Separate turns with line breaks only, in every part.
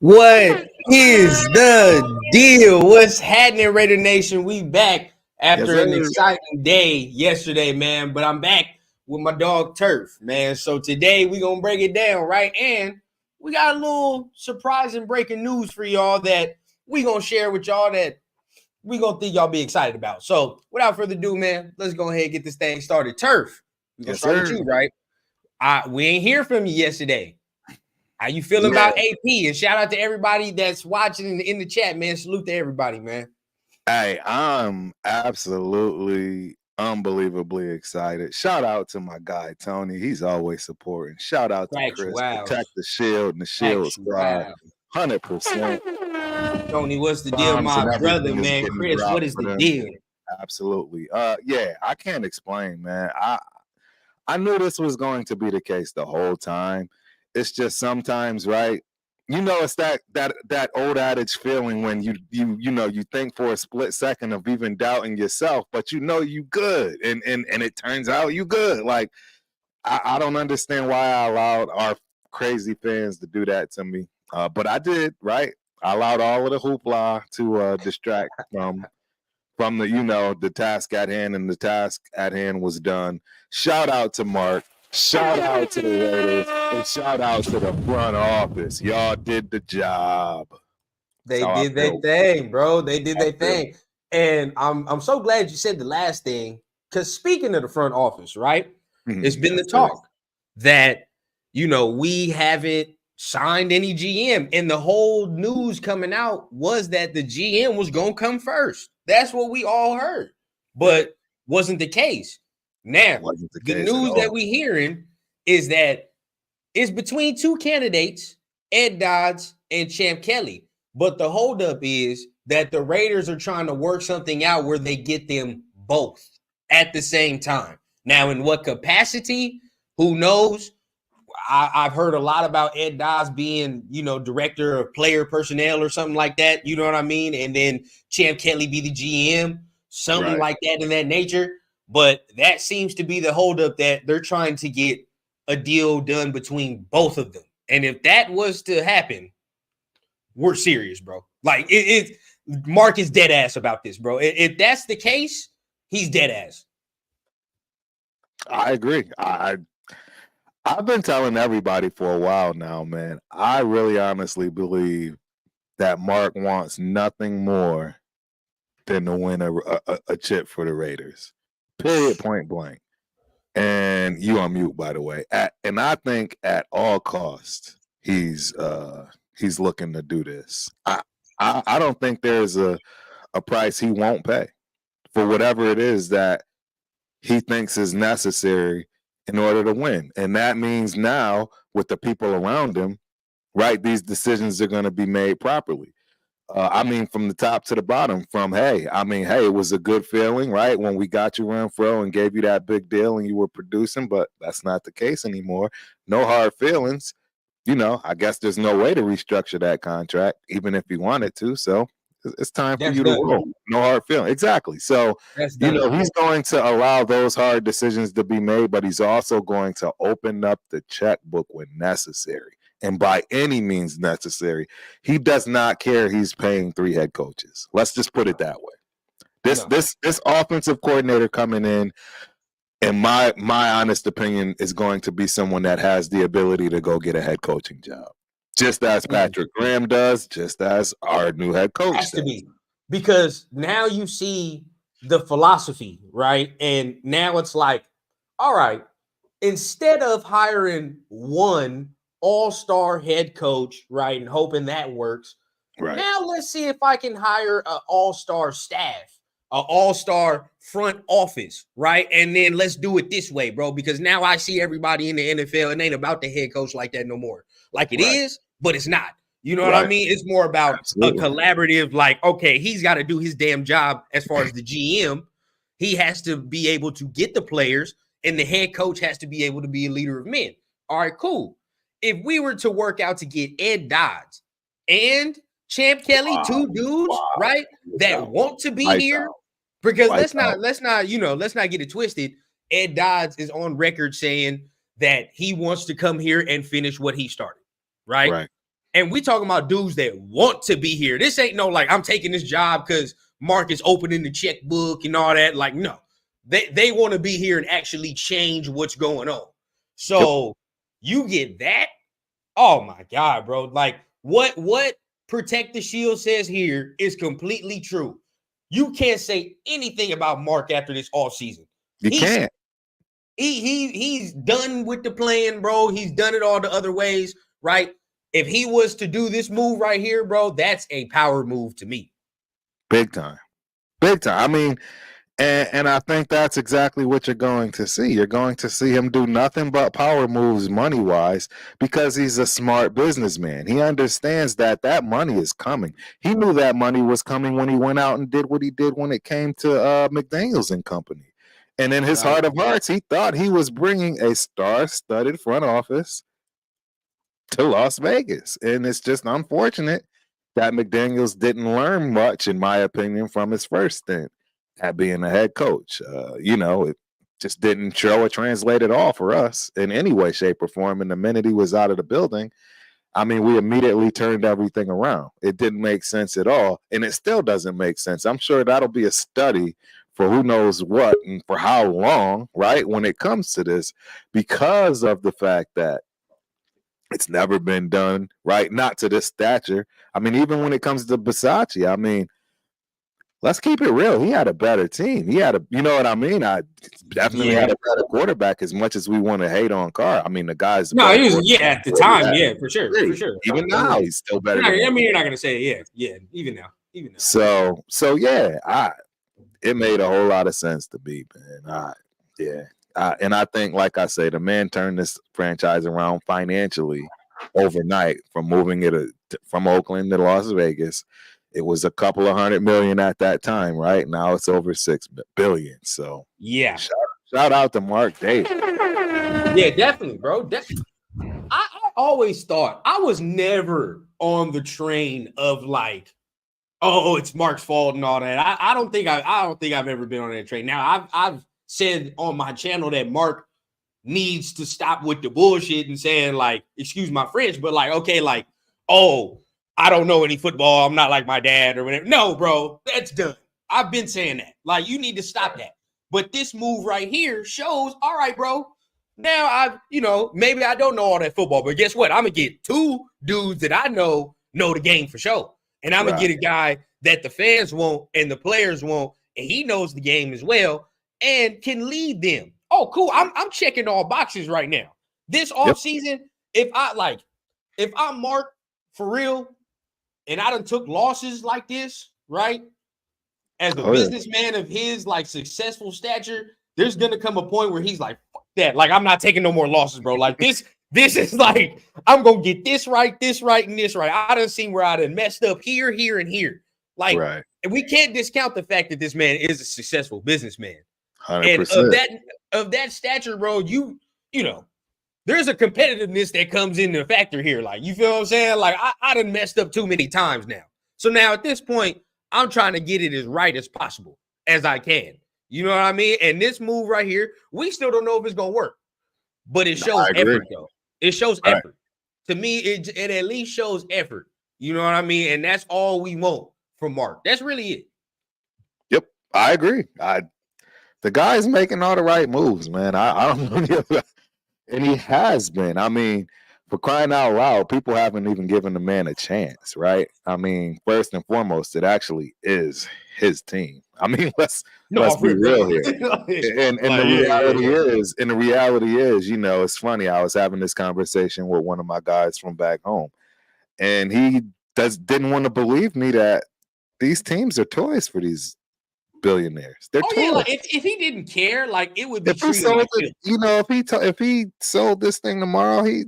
What is the deal? What's happening, Raider Nation? We back
Yes,
after
sir.
an exciting day yesterday, man. But I'm back with my dog Turf, man. So today we gonna break it down, right? And we got a little surprising breaking news for y'all that we gonna share with y'all that we gonna think y'all be excited about. So without further ado, man, let's go ahead and get this thing started. Turf, we gonna
Yes,
start with
sir.
you, right? We ain't hear from you yesterday. How you feeling
Yeah.
about AP? And shout out to everybody that's watching in the chat, man. Salute to everybody, man.
Hey, I'm absolutely unbelievably excited. Shout out to my guy Tony. He's always supporting. Shout out to
Cracks
Chris.
wow.
Protect the shield and the shield
Cracks
squad.
wow.
100%.
Tony, what's the deal,
Bombs and
my brother,
everything is
man?
getting
Chris, what
dropped
is
for
the
them.
deal?
Absolutely. Yeah, I can't explain, man. I knew this was going to be the case the whole time. It's just sometimes, right? You know, it's that old adage feeling when you think for a split second of even doubting yourself, but you know you good, and it turns out you good. Like I don't understand why I allowed our crazy fans to do that to me, but I did. Right? I allowed all of the hoopla to distract from the task at hand, and the task at hand was done. Shout out to Mark. Shout out to the Raiders, and shout out to the front office. Y'all did the job.
They did their thing, bro. They did their thing. And I'm so glad you said the last thing. Because speaking of the front office, right? It's been the talk that we haven't signed any GM. And the whole news coming out was that the GM was gonna come first. That's what we all heard, but wasn't the case. Now, the news that we hearing is that it's between two candidates, Ed Dodds and Champ Kelly. But the holdup is that the Raiders are trying to work something out where they get them both at the same time. Now, in what capacity? Who knows? I've heard a lot about Ed Dodds being, director of player personnel or something like that. You know what I mean? And then Champ Kelly be the GM, something like that in that nature. But that seems to be the holdup, that they're trying to get a deal done between both of them. And if that was to happen, we're serious, bro. Like Mark is dead ass about this, bro. If that's the case, he's dead ass.
I agree. I've been telling everybody for a while now, man. I really honestly believe that Mark wants nothing more than to win a chip for the Raiders. Period, point blank. And you on mute, by the way. And I think at all costs he's looking to do this. I don't think there's a price he won't pay for whatever it is that he thinks is necessary in order to win. And that means now with the people around him, right, these decisions are going to be made properly. From the top to the bottom, hey, it was a good feeling, right? When we got you Renfro and gave you that big deal and you were producing, but that's not the case anymore. No hard feelings. I guess there's no way to restructure that contract, even if he wanted to. So it's time for you to roll. No hard feeling. Exactly. So, he's going to allow those hard decisions to be made, but he's also going to open up the checkbook when necessary. And by any means necessary. He does not care he's paying 3 head coaches. Let's just put it that way. This offensive coordinator coming in my honest opinion, is going to be someone that has the ability to go get a head coaching job. Just as Patrick Graham does, just as our new head coach
has to be. Because now you see the philosophy, right? And now it's like, all right, instead of hiring one all-star head coach, right, and hoping that works, now let's see if I can hire an all-star staff, an all-star front office, right? And then let's do it this way, bro, because now I see everybody in the NFL, it ain't about the head coach like that no more. Like it is, but it's not. You know what I mean? It's more about a collaborative, like, okay, he's got to do his damn job as far as the GM. He has to be able to get the players, and the head coach has to be able to be a leader of men. All right, cool. If we were to work out to get Ed Dodds and Champ Kelly, two dudes, right, that want to be here, because let's not get it twisted. Ed Dodds is on record saying that he wants to come here and finish what he started, right? And we talking about dudes that want to be here. This ain't no like I'm taking this job because Mark is opening the checkbook and all that. Like, no, they want to be here and actually change what's going on. So you get that. Oh my God, bro. Like what Protect the Shield says here is completely true. You can't say anything about Mark after this offseason.
You can't.
He's done with the plan, bro. He's done it all the other ways, right? If he was to do this move right here, bro, that's a power move to me.
Big time. Big time. I mean, and I think that's exactly what you're going to see. You're going to see him do nothing but power moves money-wise because he's a smart businessman. He understands that money is coming. He knew that money was coming when he went out and did what he did when it came to McDaniels and company. And in his heart of hearts, he thought he was bringing a star-studded front office to Las Vegas. And it's just unfortunate that McDaniels didn't learn much, in my opinion, from his first stint at being a head coach. It just didn't show or translate at all for us in any way, shape, or form. And the minute he was out of the building, I mean, we immediately turned everything around. It didn't make sense at all. And it still doesn't make sense. I'm sure that'll be a study for who knows what and for how long, right, when it comes to this, because of the fact that it's never been done, right? Not to this stature. I mean, even when it comes to Bisaccia, I mean, let's keep it real. He had a better team. He had you know what I mean? I definitely had a better quarterback, as much as we want to hate on Carr. I mean, the guy's
he was, at the time, for sure.
Even now, he's still better.
I mean, you're not gonna say even now.
So yeah, it made a whole lot of sense to me, man. And I think, like I say, the man turned this franchise around financially overnight from moving it from Oakland to Las Vegas. It was a couple of $100 million at that time, right? Now it's over $6 billion. So
yeah,
shout out to Mark Davis.
Yeah, definitely, bro. I always thought I was never on the train of like, oh, it's Mark's fault and all that. I don't think I've ever been on that train. Now I've said on my channel that Mark needs to stop with the bullshit and saying like, excuse my French, but like, okay, like, oh, I don't know any football. I'm not like my dad or whatever. No, bro, that's done. I've been saying that. Like, you need to stop that. But this move right here shows, all right, bro. Now maybe I don't know all that football, but guess what? I'm gonna get two dudes that I know the game for sure. And I'm gonna get a guy that the fans want and the players want, and he knows the game as well and can lead them. Oh, cool. I'm checking all boxes right now. This offseason, if I'm Mark for real, and I done took losses like this, right? As a businessman of his like successful stature, there's gonna come a point where he's like, fuck that. Like, I'm not taking no more losses, bro. Like this is like, I'm gonna get this right, and this right. I done seen where I done messed up here, and here. Like, and we can't discount the fact that this man is a successful businessman.
100%.
And of that stature, bro, you know, there's a competitiveness that comes into the factor here. Like, you feel what I'm saying? Like, I done messed up too many times now. So now at this point, I'm trying to get it as right as possible as I can. You know what I mean? And this move right here, we still don't know if it's going to work. But it shows effort, though. It shows effort. To me, it at least shows effort. You know what I mean? And that's all we want from Mark. That's really it.
Yep, I agree. The guy's making all the right moves, man. I don't know. And he has been. I mean, for crying out loud, people haven't even given the man a chance, right? I mean, first and foremost, it actually is his team. I mean, let's be real here. And the reality is, you know, it's funny. I was having this conversation with one of my guys from back home, and he didn't want to believe me that these teams are toys for these billionaires. They're toys.
Like if he didn't care, like it would be
if he sold this thing tomorrow, he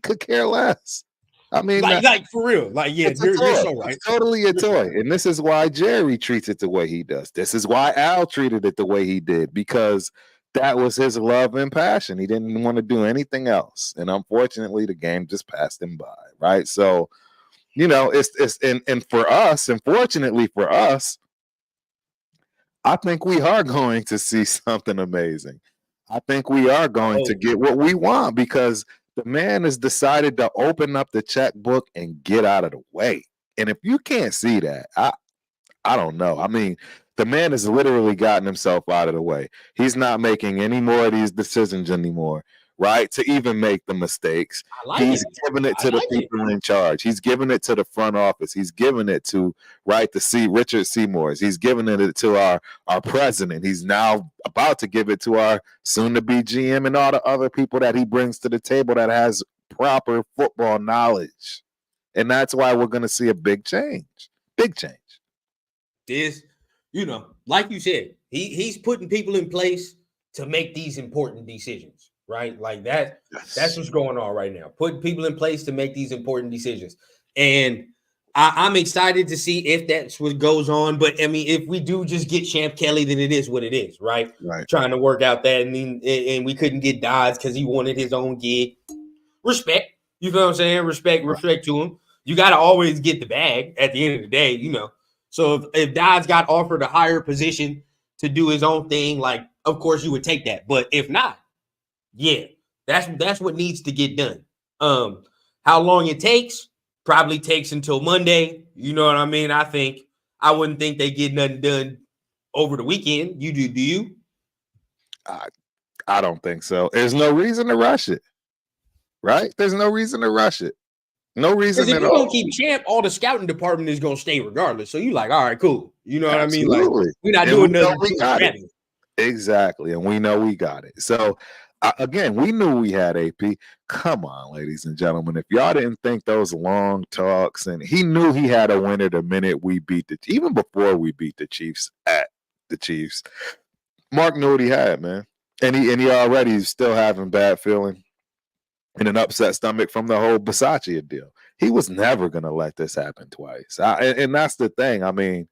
could care less. I mean,
like for real, like you're so right.
It's totally a toy, and this is why Jerry treats it the way he does. This is why Al treated it the way he did, because that was his love and passion. He didn't want to do anything else, and unfortunately, the game just passed him by. Right, so you know, it's and for us, unfortunately for us, I think we are going to see something amazing. I think we are going to get what we want, because The man has decided to open up the checkbook and get out of the way. And if you can't see that, I don't know. I mean, the man has literally gotten himself out of the way. He's not making any more of these decisions anymore, right? To even make the mistakes. He's giving it to the people in charge. He's giving it to the front office. He's giving it to, right, Richard Seymour's. He's giving it to our president. He's now about to give it to our soon-to-be GM and all the other people that he brings to the table that has proper football knowledge. And that's why we're going to see a big change. Big change.
This, like you said, he's putting people in place to make these important decisions, right? Like that. Yes. That's what's going on right now. Putting people in place to make these important decisions. And I'm excited to see if that's what goes on. But I mean, if we do just get Champ Kelly, then it is what it is, right?
Right.
Trying to work out that, and we couldn't get Dodds because he wanted his own gig. Respect. You feel what I'm saying? Respect to him. You got to always get the bag at the end of the day, So if Dodds got offered a higher position to do his own thing, like, of course you would take that. But if not, yeah, that's what needs to get done. How long it takes? Probably takes until Monday. You know what I mean? I wouldn't think they get nothing done over the weekend. You do you?
I don't think so. There's no reason to rush it, right? There's no reason to rush it. No reason at all. If you
don't keep Champ, all the scouting department is going to stay regardless. So you like, all right, cool. You know what I mean? Like, we're not doing nothing.
Exactly. And we know we got it. So, again, we knew we had AP. Come on, ladies and gentlemen. If y'all didn't think those long talks, and he knew he had a winner the minute we beat even before we beat the Chiefs at the Chiefs. Mark knew what he had, man. And he already is still having bad feeling and an upset stomach from the whole Bisaccia deal. He was never going to let this happen twice. And that's the thing. I mean,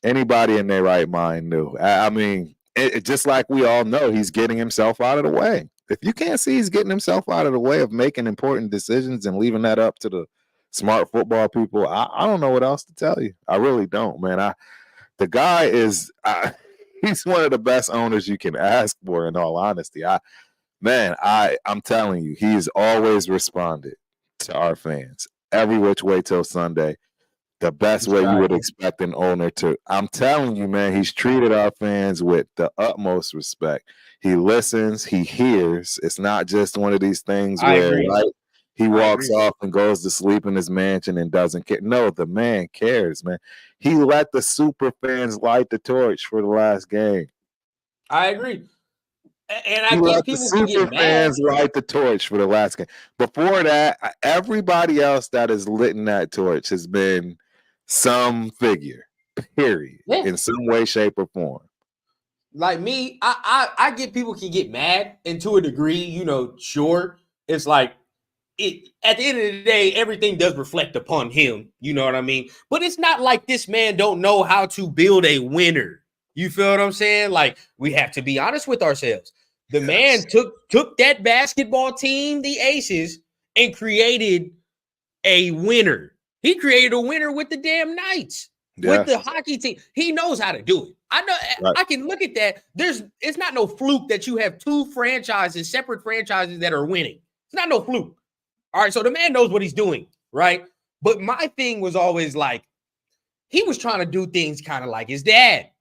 anybody in their right mind knew. I mean, it just like we all know, he's getting himself out of the way. If you can't see he's getting himself out of the way of making important decisions and leaving that up to the smart football people, I don't know what else to tell you. I really don't, man. The guy is he's one of the best owners you can ask for, in all honesty. I'm telling you, he's always responded to our fans every which way till Sunday. The best way you would expect an owner to. I'm telling you, man, he's treated our fans with the utmost respect. He listens, he hears. It's not just one of these things where he walks off and goes to sleep in his mansion and doesn't care. No, the man cares, man. He let the super fans light the torch for the last game.
I agree. And I get people
super
get
fans
mad.
light the torch for the last game. Before that, everybody else that has lit that torch has been some figure, period, in some way, shape, or form.
Like me, I get people can get mad, and to a degree, sure, it's like at the end of the day, everything does reflect upon him. You know what I mean? But it's not like this man don't know how to build a winner. You feel what I'm saying? Like, we have to be honest with ourselves. The man took that basketball team, the Aces, and created a winner. He created a winner with the damn Knights, with the hockey team. He knows how to do it. I know. I can look at that. It's not no fluke that you have two franchises, separate franchises that are winning. It's not no fluke. All right, so the man knows what he's doing, right? But my thing was always like, he was trying to do things kind of like his dad.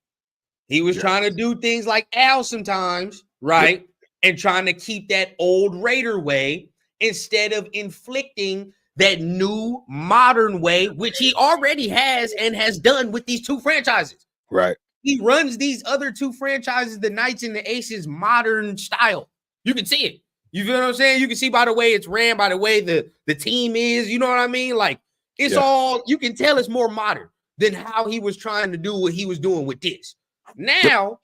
He was trying to do things like Al sometimes, right? And trying to keep that old Raider way instead of inflicting that new modern way, which he already has and has done with these two franchises.
Right.
He runs these other two franchises, the Knights and the Aces, modern style. You can see it. You feel what I'm saying? You can see by the way it's ran, by the way the team is. You know what I mean? Like, it's all, you can tell it's more modern than how he was trying to do what he was doing with this. Now,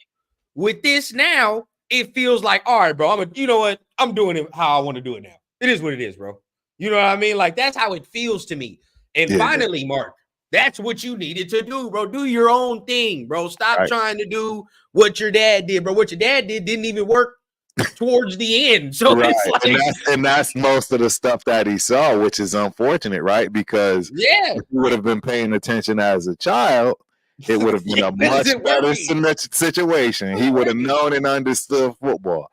with this now, it feels like, all right, bro, you know what? I'm doing it how I want to do it now. It is what it is, bro. You know what I mean? Like, that's how it feels to me. And finally, Mark, that's what you needed to do, bro. Do your own thing, bro. Stop trying to do what your dad did, bro. What your dad did didn't even work towards the end. So it's like,
and that's most of the stuff that he saw, which is unfortunate, right? Because if he would have been paying attention as a child, it would have been a much better situation. He would have known and understood football.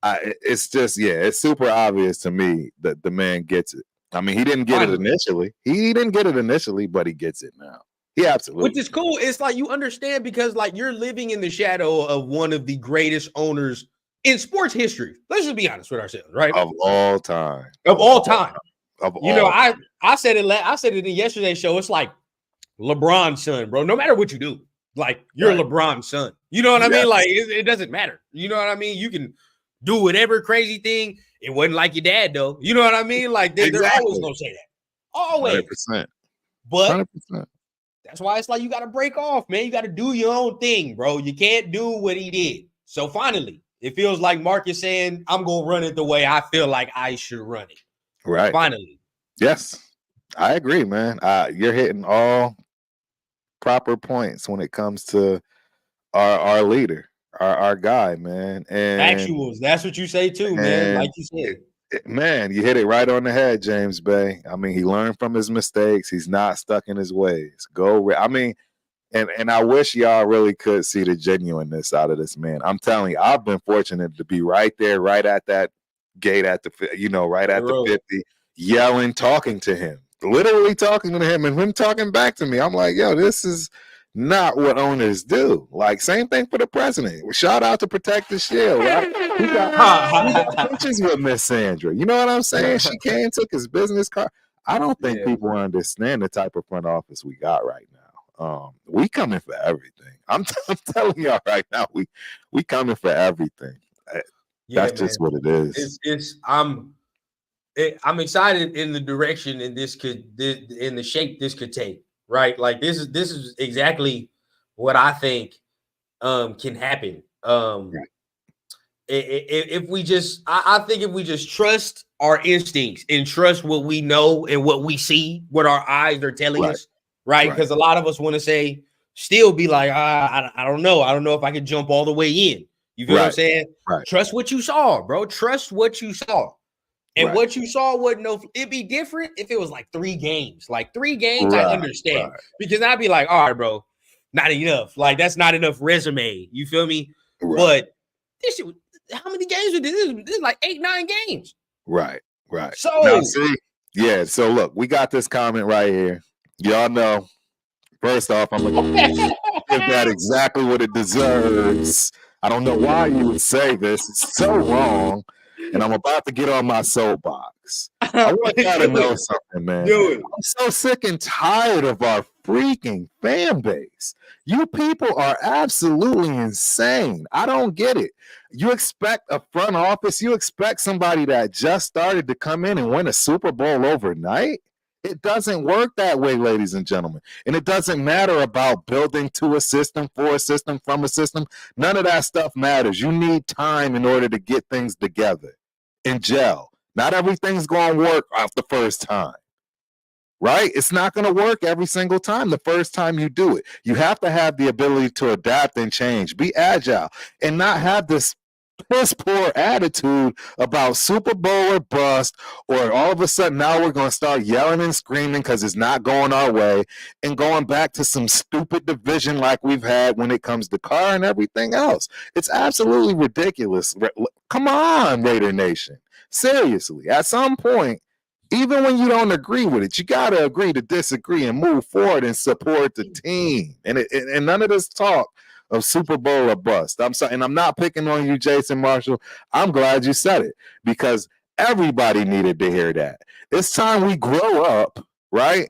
it's just, it's super obvious to me that the man gets it. I mean, he didn't get it initially. He didn't get it initially, but he gets it now. He absolutely.
Which is cool. It's like you understand because like you're living in the shadow of one of the greatest owners in sports history. Let's just be honest with ourselves, right?
Of all time.
Of all time.
You know,
I said it in yesterday's show. It's like LeBron's son, bro. No matter what you do, like you're LeBron's son. You know what I mean? Like it doesn't matter. You know what I mean? You can do whatever crazy thing. It wasn't like your dad, though. You know what I mean? Like they're always gonna say that. Always.
100%.
But
100%.
That's why it's like you got to break off, man. You got to do your own thing, bro. You can't do what he did. So finally, it feels like Mark is saying, I'm going to run it the way I feel like I should run it.
Right.
Finally.
Yes. I agree, man. You're hitting all proper points when it comes to our leader, our guy, man. And
actuals. That's what you say too, man. Like you said.
Man, you hit it right on the head, James Bay. I mean, he learned from his mistakes. He's not stuck in his ways. I mean, and I wish y'all really could see the genuineness out of this man. I'm telling you, I've been fortunate to be right there, right at that gate at the 50, yelling, talking to him, literally talking to him, and him talking back to me. I'm like, yo, this is not what owners do. Like, same thing for the president. Shout out to Protect the Shield, right? He got pictures with Miss Sandra. You know what I'm saying? She came, took his business card. I don't think people understand the type of front office we got right now. We coming for everything. I'm telling y'all right now, we coming for everything. That's just what it is.
I'm excited in the direction in the shape this could take. Right, like this is exactly what I think can happen. If we just, I think if we just trust our instincts and trust what we know and what we see, what our eyes are telling us, right? Because a lot of us want to still be like, I don't know if I can jump all the way in. You feel what I'm saying?
Right.
Trust what you saw, bro. Trust what you saw. And what you saw it'd be different if it was like 3 games. Like 3 games, I understand. Because I'd be like, all right, bro, not enough. Like, that's not enough resume. You feel me? But this shit, how many games did this? This is like 8-9 games.
Right.
So
now, so look, we got this comment right here. Y'all know. First off, I'm gonna give that exactly what it deserves. I don't know why you would say this. It's so wrong. And I'm about to get on my soapbox. I want y'all to know something, man. I'm so sick and tired of our freaking fan base. You people are absolutely insane. I don't get it. You expect a front office, you expect somebody that just started to come in and win a Super Bowl overnight? It doesn't work that way, ladies and gentlemen. And it doesn't matter about building to a system, for a system, from a system. None of that stuff matters. You need time in order to get things together and gel. Not everything's going to work off the first time, right? It's not going to work every single time the first time you do it. You have to have the ability to adapt and change, be agile, and not have this piss poor attitude about Super Bowl or bust, or all of a sudden now we're going to start yelling and screaming because it's not going our way and going back to some stupid division like we've had when it comes to car and everything else. It's absolutely ridiculous. Come on, Raider Nation. Seriously, at some point, even when you don't agree with it, you got to agree to disagree and move forward and support the team. And none of this talk of Super Bowl or bust. I'm sorry, and I'm not picking on you, Jason Marshall. I'm glad you said it because everybody needed to hear that. It's time we grow up, right?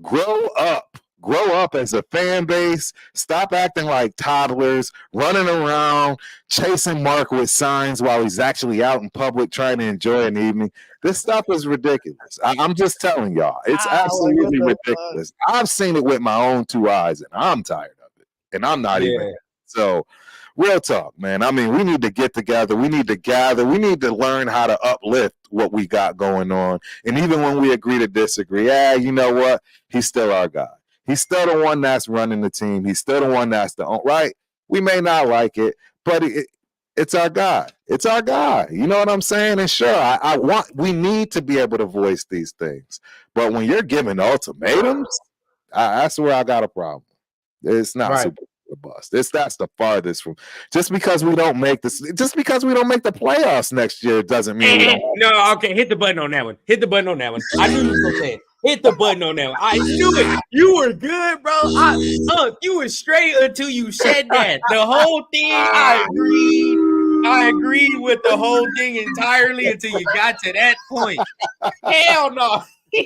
Grow up. Grow up as a fan base. Stop acting like toddlers, running around, chasing Mark with signs while he's actually out in public trying to enjoy an evening. This stuff is ridiculous. I'm just telling y'all. It's absolutely ridiculous. I've seen it with my own 2 eyes, and I'm tired of it. And I'm not even. So, real talk, man. I mean, we need to get together. We need to gather. We need to learn how to uplift what we got going on. And even when we agree to disagree, you know what? He's still our guy. He's still the one that's running the team. He's still the one that's right. We may not like it, but it's our guy. It's our guy. You know what I'm saying? And sure, we need to be able to voice these things. But when you're giving ultimatums, that's where I got a problem. It's not super the bus. That's the farthest from. Just because we don't make the playoffs next year doesn't mean we don't.
No, okay, hit the button on that one. Hit the button on that one. I knew you were gonna say it. Hit the button on that one. I knew it. You were good, bro. You were straight until you said that. The whole thing, I agreed with the whole thing entirely until you got to that point. Hell no. He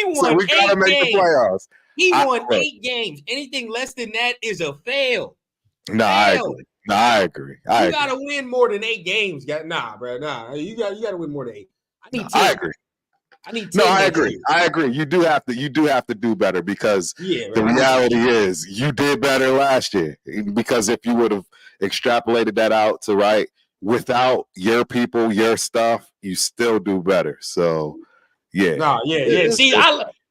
won
so we gotta make
games.
the playoffs.
He won 8 games. Anything less than that is a fail.
I agree. You
gotta win more than 8 games. Nah, bro. Nah, you gotta win more than 8. I need 10.
I agree.
I need 10.
No, I agree. Year. I agree. You do have to do better because the reality is you did better last year. Because if you would have extrapolated that out to without your people, your stuff, you still do better. So yeah.
No, yeah. See,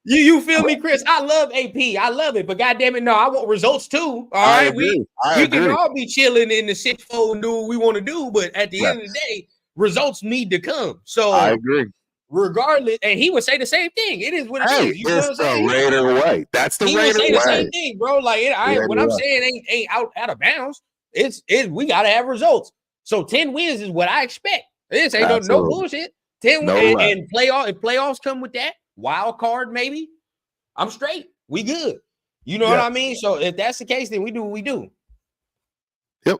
you feel me, Chris? I love AP. I love it, but goddamn it, no, I want results too. All right, we can all be chilling in the 6-4 and do what we want to do, but at the end of the day, results need to come. So
I agree.
Regardless, and he would say the same thing. It is what it is. You
it's the Raider way. That's the Raider way. He would say the same
thing, bro. Like what I'm saying ain't out of bounds. It's we gotta have results. So 10 wins is what I expect. This ain't no bullshit. 10 wins and playoffs come with that. Wild card, maybe. I'm straight. We good. You know what I mean? So if that's the case, then we do what we do.
Yep.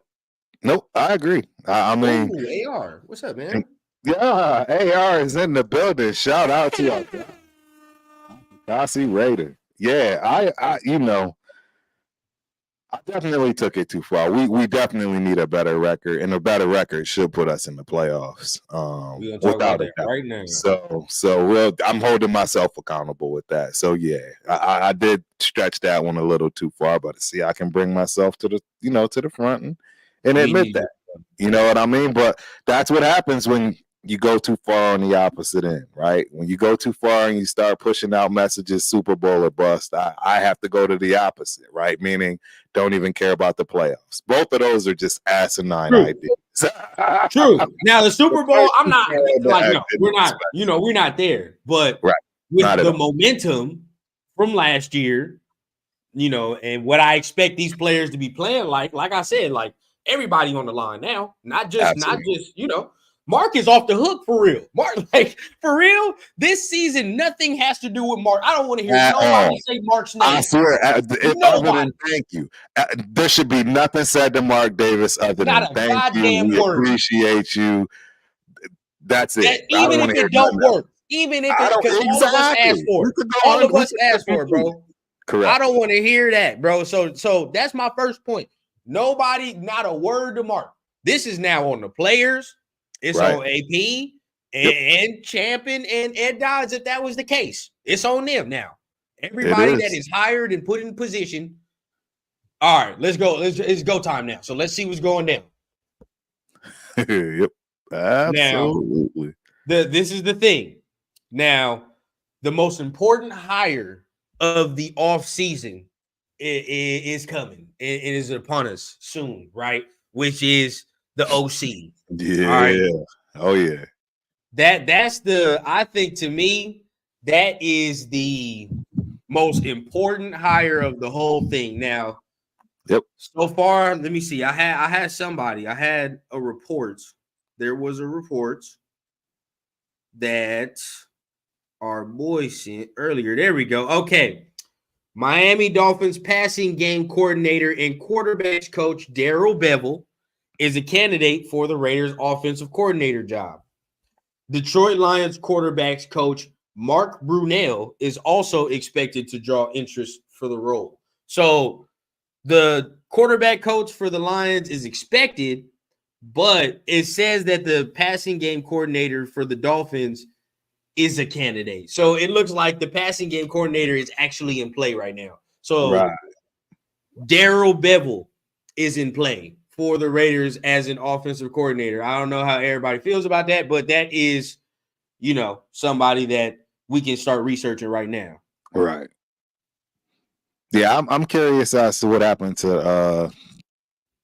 Nope. I agree. I mean,
AR, what's up, man?
Yeah, AR is in the building. Shout out to y'all. Kasi Raider. Yeah, I definitely took it too far. We definitely need a better record, and a better record should put us in the playoffs. Without it
right now.
So I'm holding myself accountable with that. So yeah, I did stretch that one a little too far, but see, I can bring myself to the front and admit that. You know what I mean? But that's what happens when you go too far on the opposite end, right? When you go too far and you start pushing out messages, Super Bowl or bust, I have to go to the opposite, right? Meaning don't even care about the playoffs. Both of those are just asinine ideas.
True. Now the Super Bowl, I'm not no, we're not, we're not there. But with the momentum from last year, and what I expect these players to be playing like I said, like everybody on the line now, not just Mark is off the hook for real. Mark, for real, this season, nothing has to do with Mark. I don't want to hear nobody say Mark's name.
I swear, other than thank you. There should be nothing said to Mark Davis other than thank you. We appreciate you. That's it.
Even if it don't work. Even if it's because all of us asked for it. All of us asked for it, bro.
Correct.
I don't want to hear that, bro. So that's my first point. Nobody, not a word to Mark. This is now on the players. It's on AP and Champion and Ed Dodds. If that was the case, it's on them now. Everybody that is hired and put in position. All right, let's go. It's go time now. So let's see what's going down.
Yep, absolutely.
Now, this is the thing. Now, the most important hire of the off season is coming. It is upon us soon, right? Which is the OC.
Yeah. Right? Oh yeah.
That's I think to me, that is the most important hire of the whole thing. Now, so far, let me see. I had a report. There was a report that our boy sent earlier. There we go. Okay. Miami Dolphins passing game coordinator and quarterbacks coach Darrell Bevell is a candidate for the Raiders offensive coordinator job. Detroit Lions quarterbacks coach Mark Brunell is also expected to draw interest for the role. So the quarterback coach for the Lions is expected, but it says that the passing game coordinator for the Dolphins is a candidate. So it looks like the passing game coordinator is actually in play right now. So Darrell Bevell is in play for the Raiders as an offensive coordinator. I don't know how everybody feels about that, but that is, somebody that we can start researching right now.
Right. Yeah, I'm curious as to what happened to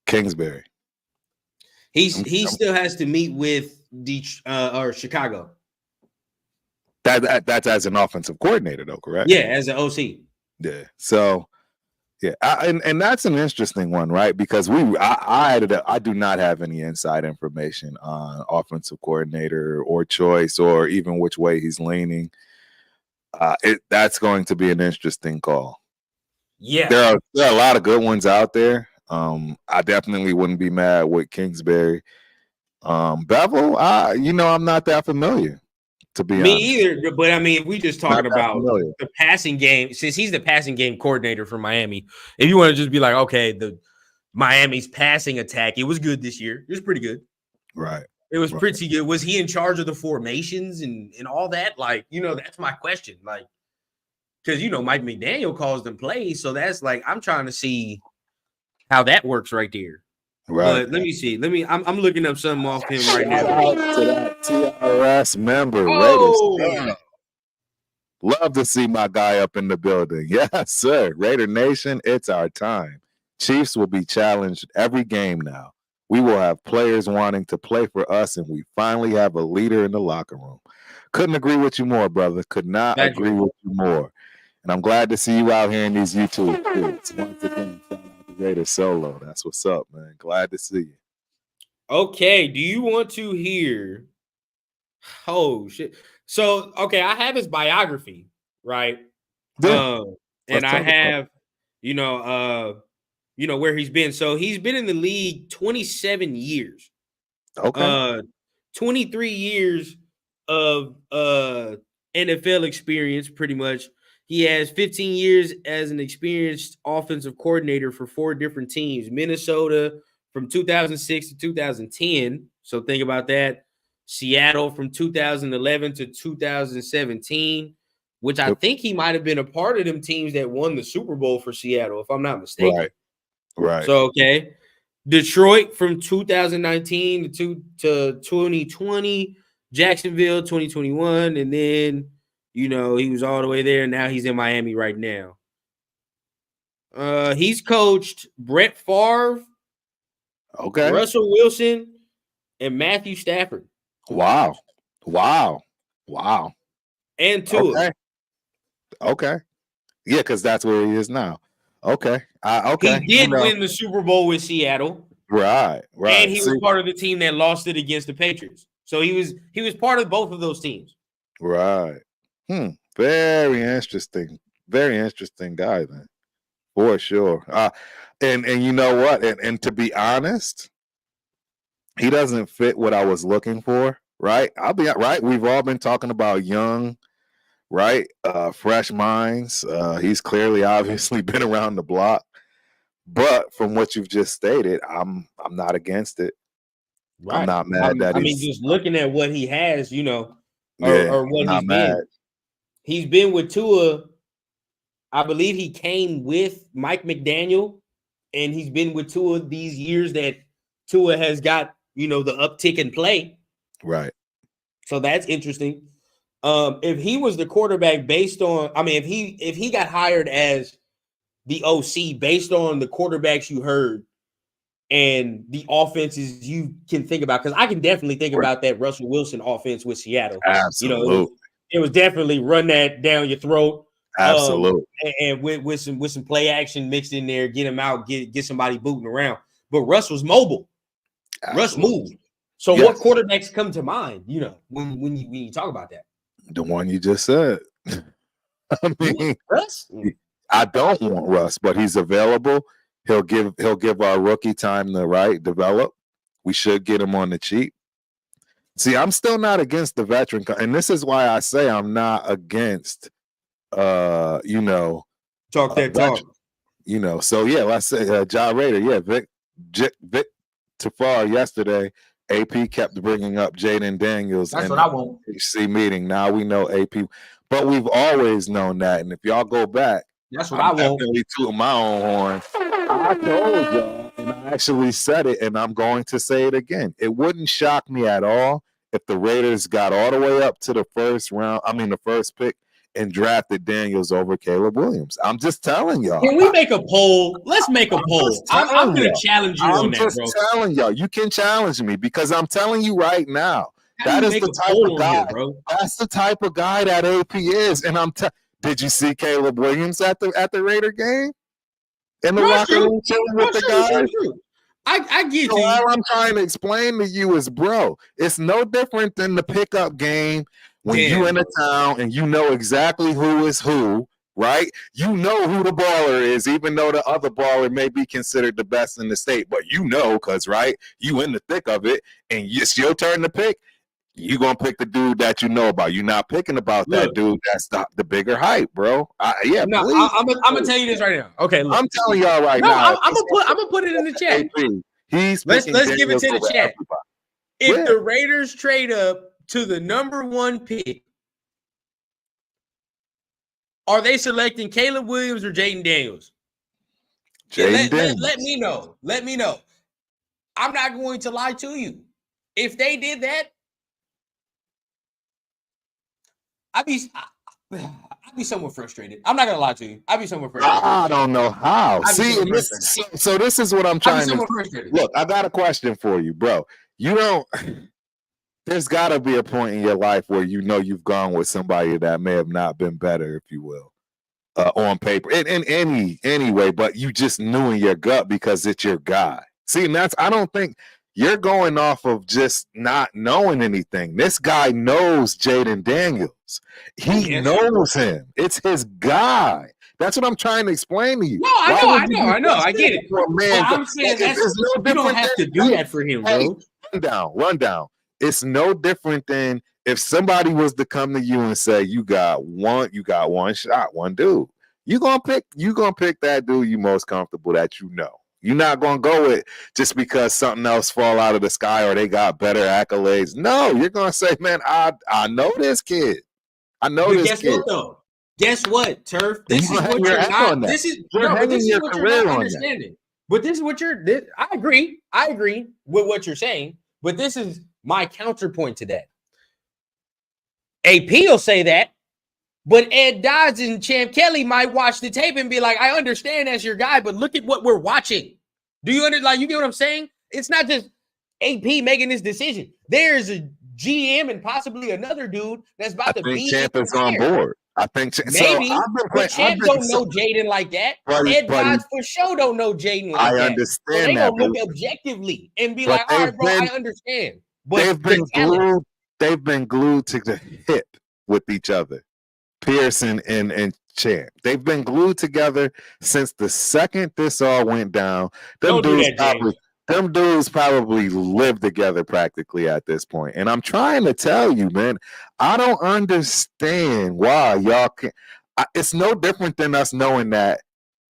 Kingsbury.
He still has to meet with or Chicago.
That's as an offensive coordinator, though, correct?
Yeah, as an OC.
Yeah. So Yeah, and that's an interesting one, right? Because I do not have any inside information on offensive coordinator or choice or even which way he's leaning. That's going to be an interesting call.
Yeah,
there are a lot of good ones out there. I definitely wouldn't be mad with Kingsbury. Bevel, I'm not that familiar, to be honest.
Me either. But I mean, if we just talking about the passing game, since he's the passing game coordinator for Miami, if you want to just be like, okay, the Miami's passing attack, it was good this year. It was pretty good.
Right.
It was pretty good. Was he in charge of the formations and all that? Like, that's my question. Like, because Mike McDaniel calls them plays, so that's like I'm trying to see how that works right there. Right. But let me see. I'm looking up something off him right now.
Shout out to that TRS member, Raiders. Love to see my guy up in the building. Yes, sir. Raider Nation, it's our time. Chiefs will be challenged every game now. We will have players wanting to play for us, and we finally have a leader in the locker room. Couldn't agree with you more, brother. Could not agree with you more. And I'm glad to see you out here in these YouTube fields. Once again, shout out to Raider Solo. That's what's up, man. Glad to see you.
Okay, do you want to hear? Oh shit! So okay, I have his biography, right? And I have, where he's been. So he's been in the league 27 years.
Okay.
23 years of NFL experience, pretty much. He has 15 years as an experienced offensive coordinator for 4 different teams. Minnesota from 2006 to 2010. So think about that. Seattle from 2011 to 2017, which I think he might have been a part of them teams that won the Super Bowl for Seattle, if I'm not mistaken.
Right.
So, okay. Detroit from 2019 to 2020, Jacksonville 2021, and then he was all the way there, and now he's in Miami right now. He's coached Brett Favre, Russell Wilson, and Matthew Stafford.
Wow.
And Tua.
Okay. Yeah, because that's where he is now. Okay.
He did win the Super Bowl with Seattle.
Right.
And he was part of the team that lost it against the Patriots. So he was part of both of those teams.
Right. Very interesting. Very interesting guy, then. For sure. And you know what? And to be honest, he doesn't fit what I was looking for. Right. I'll be right. We've all been talking about young, right? Fresh minds. He's clearly obviously been around the block. But from what you've just stated, I'm not against it. Right. I'm not mad that
just looking at what he has, or what he's been. He's been with Tua. I believe he came with Mike McDaniel, and he's been with Tua these years that Tua has got, the uptick in play.
Right.
So that's interesting. If he was the quarterback based on, if he got hired as the OC based on the quarterbacks you heard and the offenses you can think about, because I can definitely think about that Russell Wilson offense with Seattle.
Absolutely.
It was definitely run that down your throat.
Absolutely.
And with some play action mixed in there, get him out, get somebody booting around. But Russ was mobile. Absolutely. Russ moved. So what quarterbacks come to mind, when you talk about that?
The one you just said. I mean,
Russ?
I don't want Russ, but he's available. He'll give our rookie time to develop. We should get him on the cheap. See, I'm still not against the veteran, and this is why I say I'm not against
talk that talk.
So yeah, let's say Raider, Vic Tafar yesterday. AP kept bringing up Jaden Daniels.
That's what I want.
HC meeting. Now we know AP, but we've always known that. And if y'all go back,
that's what I want.
Definitely tooting my own horn. I told y'all, and I actually said it, and I'm going to say it again. It wouldn't shock me at all if the Raiders got all the way up to the first pick, and drafted Daniels over Caleb Williams. I'm just telling y'all.
Can we make a poll? Let's make a poll. I'm going to challenge you on that, bro.
I'm just telling y'all. You can challenge me because I'm telling you right now. That is the type of guy. Bro. That's the type of guy that AP is. And did you see Caleb Williams at the Raider game? in the locker room chilling with the guys.
True. I get
so
you.
All I'm trying to explain to you is, bro, it's no different than the pickup game when you in a town and you know exactly who is who, right? You know who the baller is, even though the other baller may be considered the best in the state, but you know, because, right, you in the thick of it, and it's your turn to pick. You gonna pick the dude that you know about. You're not picking about that dude that's the bigger hype, bro.
I'm gonna tell you this right now. Okay, look.
I'm telling y'all right now.
I'm gonna put it in the chat. Let's give it to the chat. If the Raiders trade up to the number 1 pick, are they selecting Caleb Williams or Jaden Daniels? Let me know. Let me know. I'm not going to lie to you. If they did that, I'd be somewhat frustrated. I'm not gonna lie to you. I'd be somewhat frustrated.
I don't know how. See, so this is what I'm trying to look. I got a question for you, bro. You don't. There's got to be a point in your life where you know you've gone with somebody that may have not been better, if you will, on paper, in any way, but you just knew in your gut because it's your guy. See, and I don't think you're going off of just not knowing anything. This guy knows Jaden Daniels. He knows him. It's his guy. That's what I'm trying to explain to you.
No, I know. I get it. Well, I'm saying you don't have to do that for him, bro.
Rundown. It's no different than if somebody was to come to you and say, you got one shot, one dude. You're gonna pick that dude you most comfortable that you know. You're not gonna go with just because something else fall out of the sky or they got better accolades. No, you're gonna say, man, I know this kid. I know this kid.
What, though? Guess what, Turf? This is what you're not. This is what you're not understanding. But this is what I agree. I agree with what you're saying. But this is my counterpoint to that. AP will say that, but Ed Dodds and Champ Kelly might watch the tape and be like, I understand that's your guy, but look at what we're watching. Do you understand? You get what I'm saying? It's not just AP making this decision. There's a GM and possibly another dude that's about to be
Champ is on board. I think
maybe, but Champ don't know Jaden like that. Ed Dodds for sure don't know Jaden like that.
I understand
so they gonna look objectively and be like, all right, bro, I understand. But
they've been glued to the hip with each other. Pearson and Champ. They've been glued together since the second this all went down. Them dudes probably live together practically at this point. And I'm trying to tell you, man, I don't understand why y'all can't. It's no different than us knowing that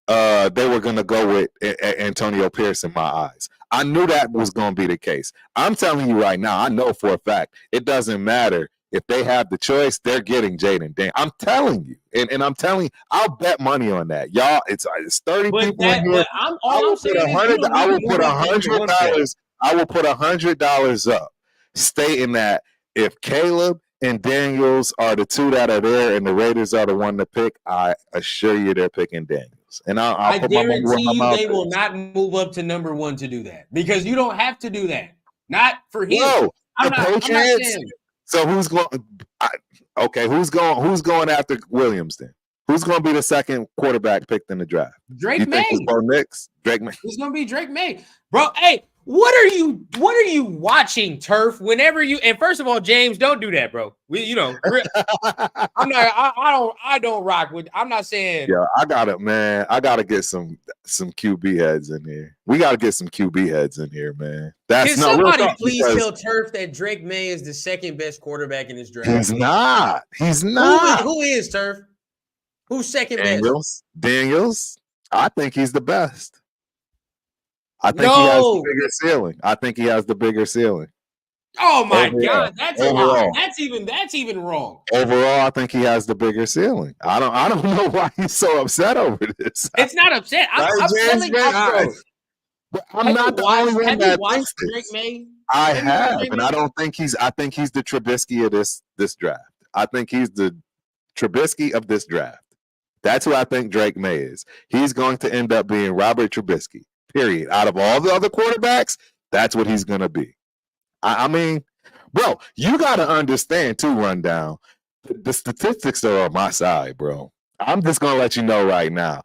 they were going to go with Antonio Pierce in my eyes. I knew that was going to be the case. I'm telling you right now, I know for a fact, it doesn't matter. If they have the choice, they're getting Jaden Daniels. I'm telling you. And I'm telling you, I'll bet money on that. Y'all, it's 30 people in here. I will put $100 up stating that if Caleb and Daniels are the two that are there and the Raiders are the one to pick, I assure you they're picking Daniels. And I
guarantee you they will not move up to number 1 to do that because you don't have to do that. Not for him.
No, I'm not saying. So who's going? Who's going after Williams then? Who's going to be the second quarterback picked in the draft?
Drake May.
Drake May.
It's going to be Drake May, bro. Hey, what are you watching, Turf? Whenever you and first of all, James, don't do that, bro. I don't rock with. I'm not saying.
Yeah, I got it, man. I got to get some QB heads in here. We got to get some QB heads in here, man.
Can somebody please tell Turf that Drake May is the second best quarterback in this draft?
He's not.
Who is Turf? Who's second best?
Daniels. I think he's the best. I think he has the bigger ceiling. I think he has the bigger ceiling.
Oh my God, that's overall. That's even wrong.
Overall, I think he has the bigger ceiling. I don't know why he's so upset over this.
It's not upset. I'm telling you,
I'm not the only one that thinks
Drake May.
I have, and I don't think he's. I think he's the Trubisky of this draft. I think he's the Trubisky of this draft. That's who I think Drake May is. He's going to end up being Robert Trubisky. Period. Out of all the other quarterbacks, that's what he's going to be. I mean, bro, you got to understand too, Rundown. The statistics are on my side, bro. I'm just going to let you know right now.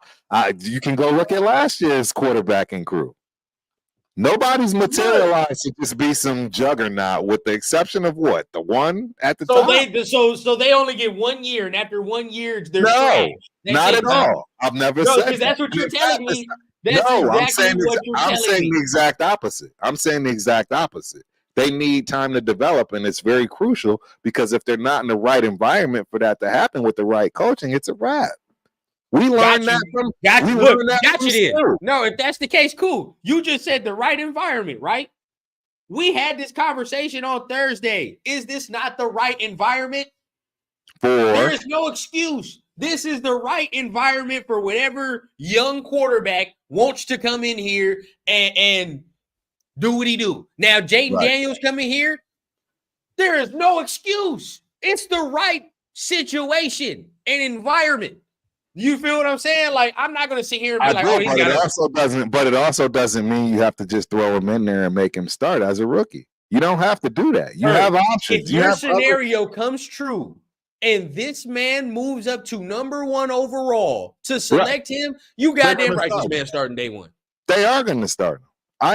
You can go look at last year's quarterbacking crew. Nobody's materialized to just be some juggernaut, with the exception of what? The one at the top?
So they only get 1 year, and after 1 year, they're trash.
Not at all. I've never said
because that's what you're telling me. That's
I'm saying
the
exact opposite. I'm saying the exact opposite. They need time to develop, and it's very crucial, because if they're not in the right environment for that to happen with the right coaching, it's a wrap. We learned that from.
No, if that's the case, cool. You just said the right environment, right? We had this conversation on Thursday. Is this not the right environment? There is no excuse. This is the right environment for whatever young quarterback wants to come in here and do what he do. Now, Jaden Daniels coming here, there is no excuse. It's the right situation and environment. You feel what I'm saying? Like, I'm not going to sit here and be
but it also doesn't mean you have to just throw him in there and make him start as a rookie. You don't have to do that. You have options.
If your scenario comes true and this man moves up to number 1 overall to select him, you goddamn right this man starting day 1.
They are going to start him.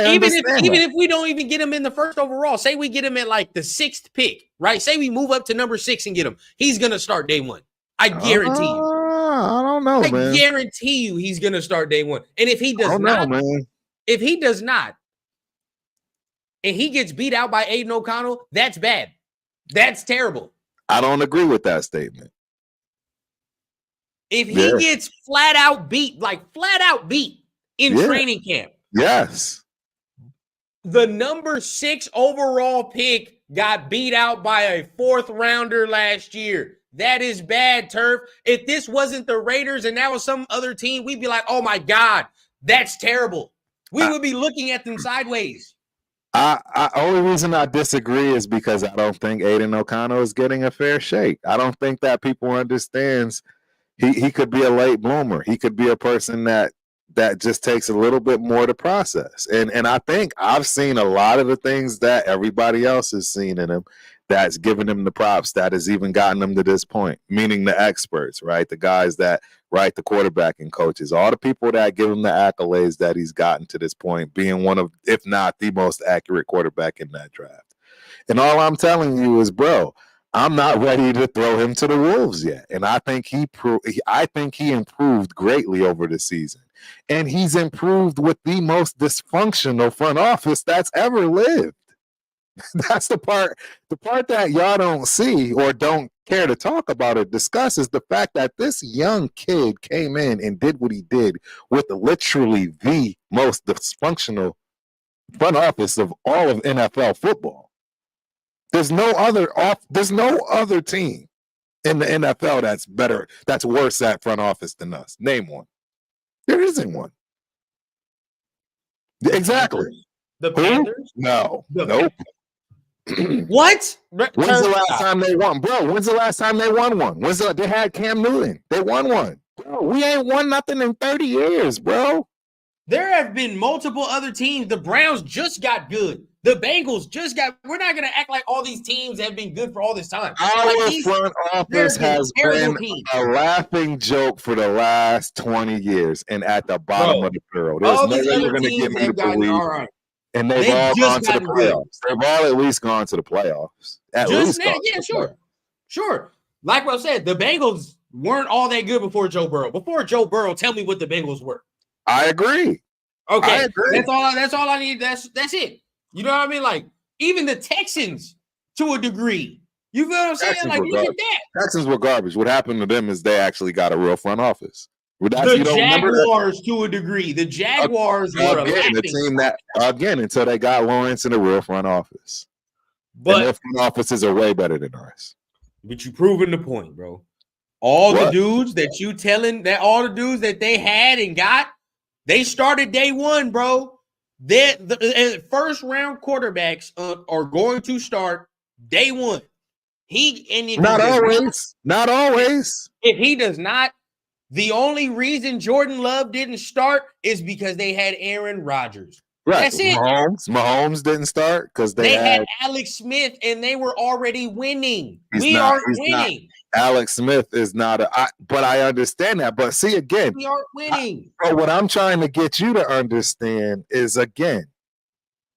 Even if we don't even get him in the first overall, say we get him at like the 6th pick, right? Say we move up to number 6 and get him. He's going to start day 1. I guarantee you.
I don't know, man.
I guarantee you he's going to start day 1. And if he does not, and he gets beat out by Aiden O'Connell, that's bad. That's terrible.
I don't agree with that statement.
If he gets flat out beat in training camp.
Yes.
The number 6 overall pick got beat out by a 4th rounder last year. That is bad, Turf. If this wasn't the Raiders and that was some other team, we'd be like, oh my God, that's terrible. We would be looking at them sideways.
Only reason I disagree is because I don't think Aiden O'Connell is getting a fair shake. I don't think that people understands he could be a late bloomer. He could be a person that just takes a little bit more to process. And I think I've seen a lot of the things that everybody else has seen in him that's given him the props that has even gotten him to this point, meaning the experts, right? The guys that write the quarterbacking coaches, all the people that give him the accolades that he's gotten to this point, being one of, if not the most accurate quarterback in that draft. And all I'm telling you is, bro, I'm not ready to throw him to the wolves yet. And I think he improved greatly over the season. And he's improved with the most dysfunctional front office that's ever lived. That's the part that y'all don't see or don't care to talk about or discuss, is the fact that this young kid came in and did what he did with literally the most dysfunctional front office of all of NFL football. There's no other team in the NFL that's worse at front office than us. Name one. There isn't one. Exactly.
The Panthers?
No. Nope.
What?
When's the last time they won? Bro, when's the last time they won one? They had Cam Newton. They won one. Bro, we ain't won nothing in 30 years, bro.
There have been multiple other teams. The Browns just got good. The Bengals just got. We're not going to act like all these teams have been good for all this time.
Our front office has been a laughing joke for the last 20 years and at the bottom of the barrel. There's no way you're going to get me to believe. All right. And they've all gone to the playoffs. They've all at least gone to the playoffs.
Sure. Like what I said, the Bengals weren't all that good before Joe Burrow. Before Joe Burrow, tell me what the Bengals were.
I agree.
Okay, I agree. That's all I need. That's it. You know what I mean? Like, even the Texans, to a degree. You feel what I'm saying? Like, look at that.
Texans were garbage. What happened to them is they actually got a real front office.
The Jaguars, to a degree. The Jaguars were a
team that, until they got Lawrence in the real front office. But their front offices are way better than ours.
But you proving the point, bro. All the dudes that they had and got, they started day 1, bro. The first round quarterbacks are going to start day 1.
Not always.
If he does not, the only reason Jordan Love didn't start is because they had Aaron Rodgers.
Right.
That's it.
Mahomes didn't start because they
had Alex Smith and they were already winning. We aren't winning.
Alex Smith is not but I understand that. But see, again,
we aren't winning.
But what I'm trying to get you to understand is, again,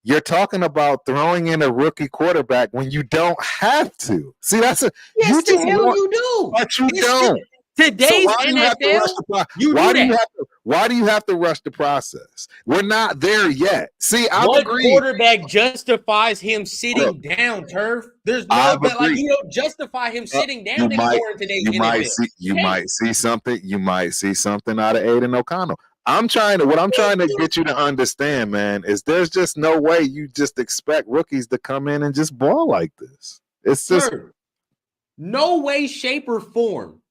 you're talking about throwing in a rookie quarterback when you don't have to. See, that's a
yes,
you just
hell
want,
you do,
but you don't.
Today's NFL,
why do you have to rush the process? We're not there yet. See, I've agreed.
Quarterback justifies him sitting down, Turf? There's no, you don't justify him sitting down anymore in today's NFL.
You might see something. You might see something out of Aiden O'Connell. What I'm trying to get you to understand, man, is there's just no way you just expect rookies to come in and just ball like this. It's just
no way, shape, or form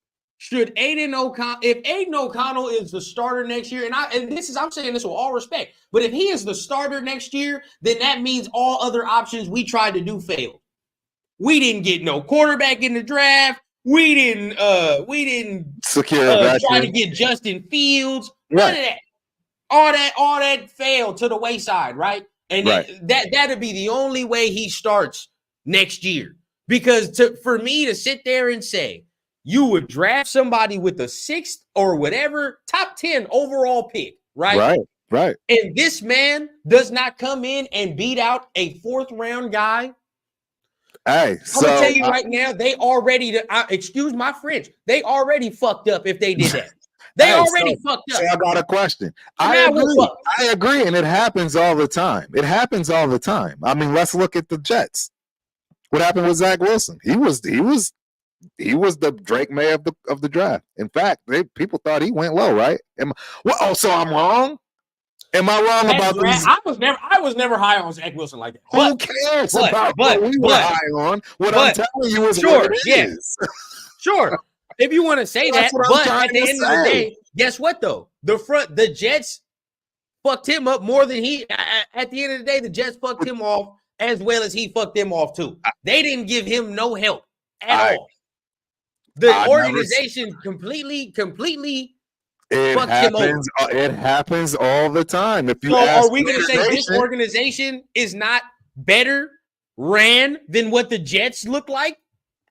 should Aiden O'Connell. If Aiden O'Connell is the starter next year, I'm saying this with all respect, but if he is the starter next year, then that means all other options we tried to do failed. We didn't get no quarterback in the draft. We didn't
secure
try to get Justin Fields. None of that. All that failed to the wayside, right? And that'd be the only way he starts next year. Because for me to sit there and say you would draft somebody with the 6th or whatever top 10 overall pick, right?
Right.
And this man does not come in and beat out a 4th round guy.
Hey,
I'm gonna tell you right now, they already, excuse my French, they already fucked up if they did that. They already fucked up.
So I got a question. I agree, and it happens all the time. I mean, let's look at the Jets. What happened with Zach Wilson? He was the Drake May of the draft. In fact, people thought he went low, right? So I'm wrong? Am I wrong about these?
I was never high on Zach Wilson like that.
Who cares about what we were high on? What I'm telling you is what it is.
Sure. If you want to say that, but at the end of the day, guess what though? The Jets fucked him up more than at the end of the day, the Jets fucked him off as well as he fucked them off too. They didn't give him no help at all. The organization completely fucked him over.
It happens all the time.
So are we going to say this organization is not better ran than what the Jets look like?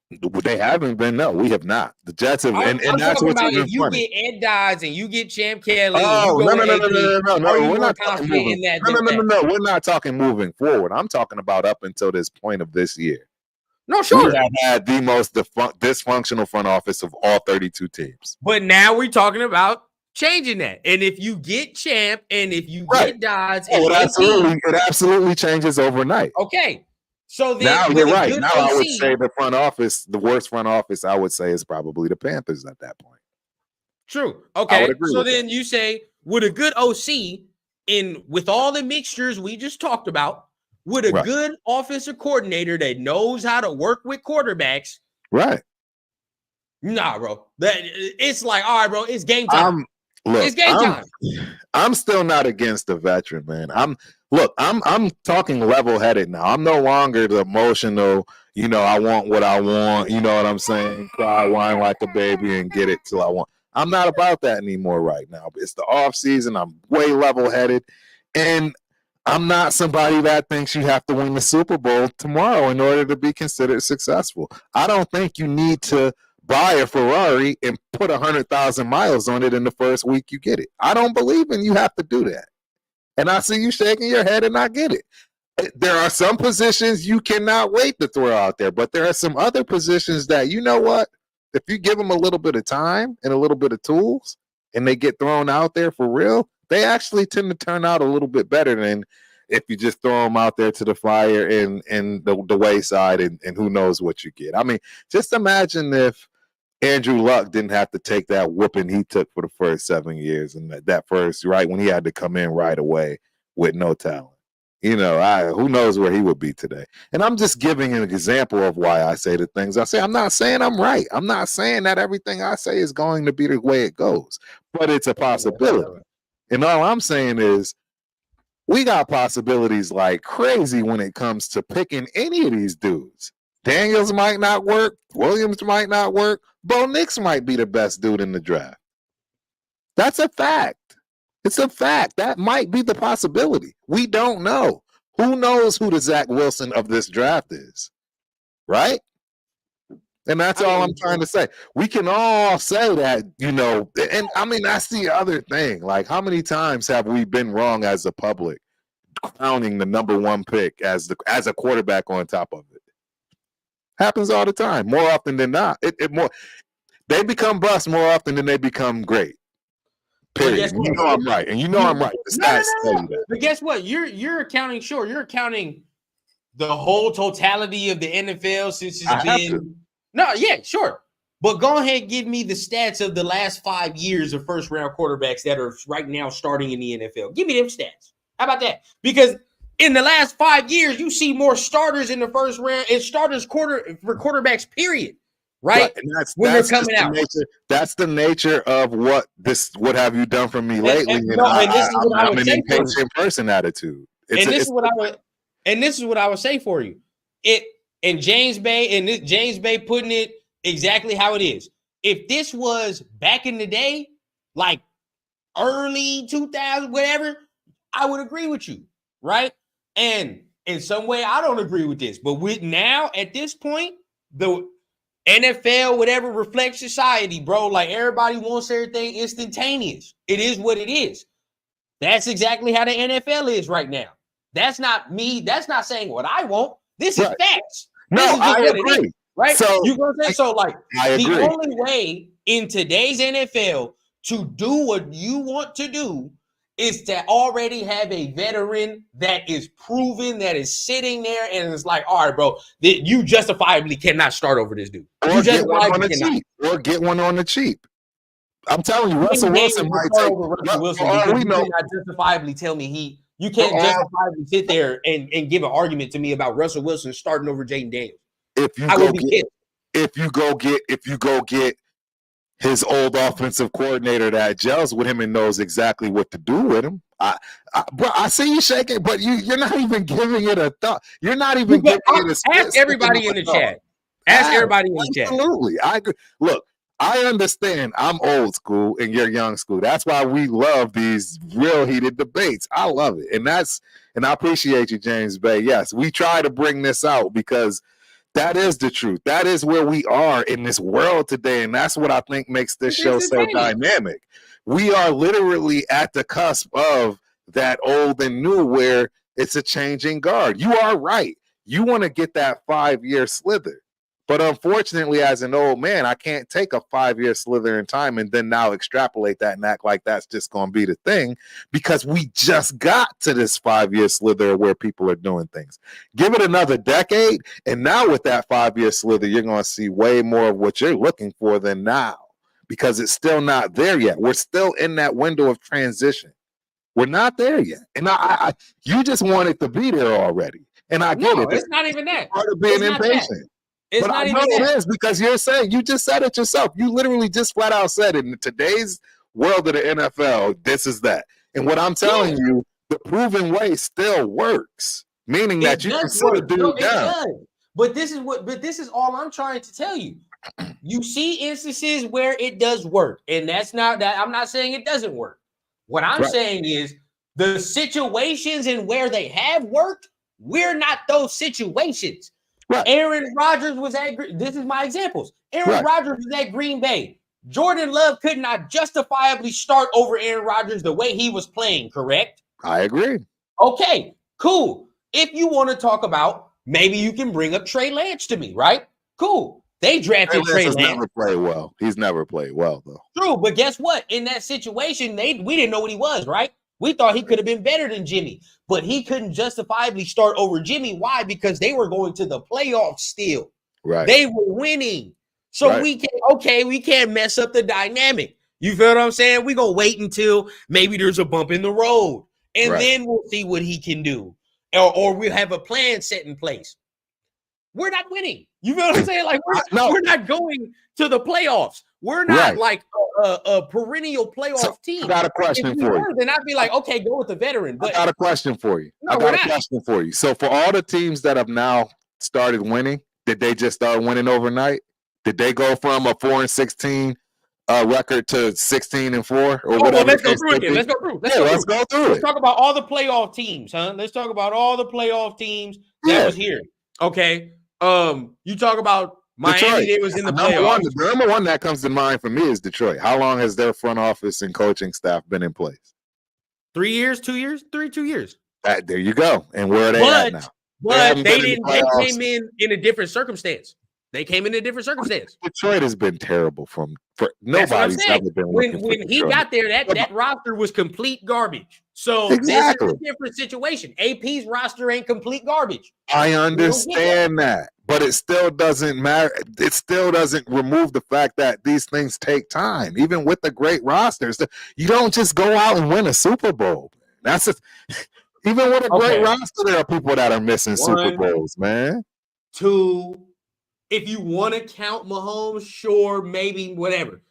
They haven't been. No, we have not. The Jets have, and that's what's even
if you
funny.
get Ed Dodds and you get Champ Kelly.
No. We're not talking moving. No. We're not talking moving forward. I'm talking about up until this point of this year.
No, sure.
We have had the most dysfunctional front office of all 32 teams.
But now we're talking about changing that. And if you get Champ and if you get Dodds,
it absolutely changes overnight.
Okay. So then
now you're right. Now I would say the worst front office, I would say, is probably the Panthers at that point.
True. Okay. So then you say, with a good OC, with all the mixtures we just talked about, with a good offensive coordinator that knows how to work with quarterbacks.
Right.
Nah, bro. It's like, all right, bro, it's game time. It's game time.
I'm still not against the veteran, man. I'm talking level-headed now. I'm no longer the emotional, I want what I want, you know what I'm saying? Cry, whine like a baby and get it till I want. I'm not about that anymore right now. It's the off season. I'm way level-headed. And I'm not somebody that thinks you have to win the Super Bowl tomorrow in order to be considered successful. I don't think you need to buy a Ferrari and put 100,000 miles on it in the first week you get it. I don't believe you have to do that. And I see you shaking your head, and I get it. There are some positions you cannot wait to throw out there, but there are some other positions that, you know what? If you give them a little bit of time and a little bit of tools and they get thrown out there for real, they actually tend to turn out a little bit better than if you just throw them out there to the fire and the wayside and who knows what you get. I mean, just imagine if Andrew Luck didn't have to take that whooping he took for the first 7 years and that first, right, when he had to come in right away with no talent. Who knows where he would be today. And I'm just giving an example of why I say the things I say. I'm not saying I'm right. I'm not saying that everything I say is going to be the way it goes, but it's a possibility. And all I'm saying is we got possibilities like crazy when it comes to picking any of these dudes. Daniels might not work. Williams might not work. Bo Nix might be the best dude in the draft. That's a fact. It's a fact. That might be the possibility. We don't know. Who knows who the Zach Wilson of this draft is? Right? And that's all I'm trying to say. We can all say that, and I mean, that's the other thing. Like, how many times have we been wrong as a public, crowning the number one pick as a quarterback on top of it? Happens all the time, more often than not. They become bust more often than they become great. Period. You know I'm right, and I'm right. The stats tell you that.
But guess what? You're accounting. Sure, you're accounting the whole totality of the NFL since it's been. No, yeah, sure. But go ahead and give me the stats of the last 5 years of first-round quarterbacks that are right now starting in the NFL. Give me them stats. How about that? Because in the last 5 years, you see more starters in the first round and starters for quarterbacks, period. Right?
And that's coming out. That's the nature of what have you done for me lately? I'm an impatient person attitude. This is
what I would say for you. James Bay putting it exactly how it is. If this was back in the day, like early 2000, whatever, I would agree with you, right? And in some way, I don't agree with this. But with now, at this point, the NFL, whatever, reflects society, bro. Like, everybody wants everything instantaneous. It is what it is. That's exactly how the NFL is right now. That's not me. That's not saying what I want. This is facts.
I agree.
Right?
So,
you gonna say so? Like,
the
only way in today's NFL to do what you want to do is to already have a veteran that is proven, that is sitting there, and it's like, all right, bro, you justifiably cannot start over this dude.
Or get one on the cheap. I'm telling you, Russell Wilson might take.
You cannot justifiably tell me you can't justifiably sit there and give an argument to me about Russell Wilson starting over Jaden Daniels.
If you go get his old offensive coordinator that gels with him and knows exactly what to do with him. Bro, I see you shaking, but you're not even giving it a thought. You're not even giving it a
ask everybody in the chat. Ask everybody in the chat.
Absolutely. I agree. Look, I understand I'm old school and you're young school. That's why we love these real heated debates. I love it. And I appreciate you, James Bay. Yes, we try to bring this out because that is the truth. That is where we are in this world today. And that's what I think makes this show so dynamic. We are literally at the cusp of that old and new where it's a changing guard. You are right. You want to get that 5-year slither. But unfortunately, as an old man, I can't take a 5-year slither in time and then now extrapolate that and act like that's just going to be the thing because we just got to this 5-year slither where people are doing things. Give it another decade, and now with that 5-year slither, you're going to see way more of what you're looking for than now because it's still not there yet. We're still in that window of transition. We're not there yet. And you just want it to be there already. And I get it.
It's not even that.
Part of being impatient. But I know it is because you just said it yourself. You literally just flat out said it. In today's world of the NFL, this is that. And what I'm telling you, the proven way still works, meaning that you can sit a dude down.
But this is all I'm trying to tell you. You see instances where it does work, and that's not that. I'm not saying it doesn't work. What I'm saying is the situations and where they have worked, we're not those situations.
Right.
Aaron Rodgers was this is my examples. Aaron Rodgers was at Green Bay. Jordan Love could not justifiably start over Aaron Rodgers the way he was playing, correct?
I agree.
Okay, cool. If you want to talk about, maybe you can bring up Trey Lance to me, right? Cool. They drafted Trey Lance.
Never played well. He's never played well, though.
True, but guess what? In that situation, we didn't know what he was, right? We thought he could have been better than Jimmy, but he couldn't justifiably start over Jimmy. Why? Because they were going to the playoffs still.
Right.
They were winning. So we can't mess up the dynamic. You feel what I'm saying? We're going to wait until maybe there's a bump in the road, and then we'll see what he can do. Or we'll have a plan set in place. We're not winning. You feel what I'm saying? Like, we're not going to the playoffs. We're not like a perennial playoff team.
I got a question for you.
Then I'd be like, okay, go with the veteran. But
I got a question for you. So for all the teams that have now started winning, did they just start winning overnight? Did they go from a 4-16 record to 16-4 or whatever?
Let's go through it. Let's go through.
Let's go through it.
Let's talk about all the playoff teams, huh? Let's talk about all the playoff teams that was here. Okay. You talk about Miami, they was in the playoffs.
The number one that comes to mind for me is Detroit. How long has their front office and coaching staff been in place?
3 years, 2 years, 2 years.
There you go. And where are they at now?
But they didn't. They came in a different circumstance.
Detroit has been terrible for nobody's ever been.
When he got there, that roster was complete garbage. So This is a different situation. AP's roster ain't complete garbage.
I understand that, but it still doesn't matter. It still doesn't remove the fact that these things take time. Even with the great rosters, you don't just go out and win a Super Bowl. That's just, even with a great roster, there are people that are missing Super Bowls, man.
2. If you want to count Mahomes, sure, maybe, whatever.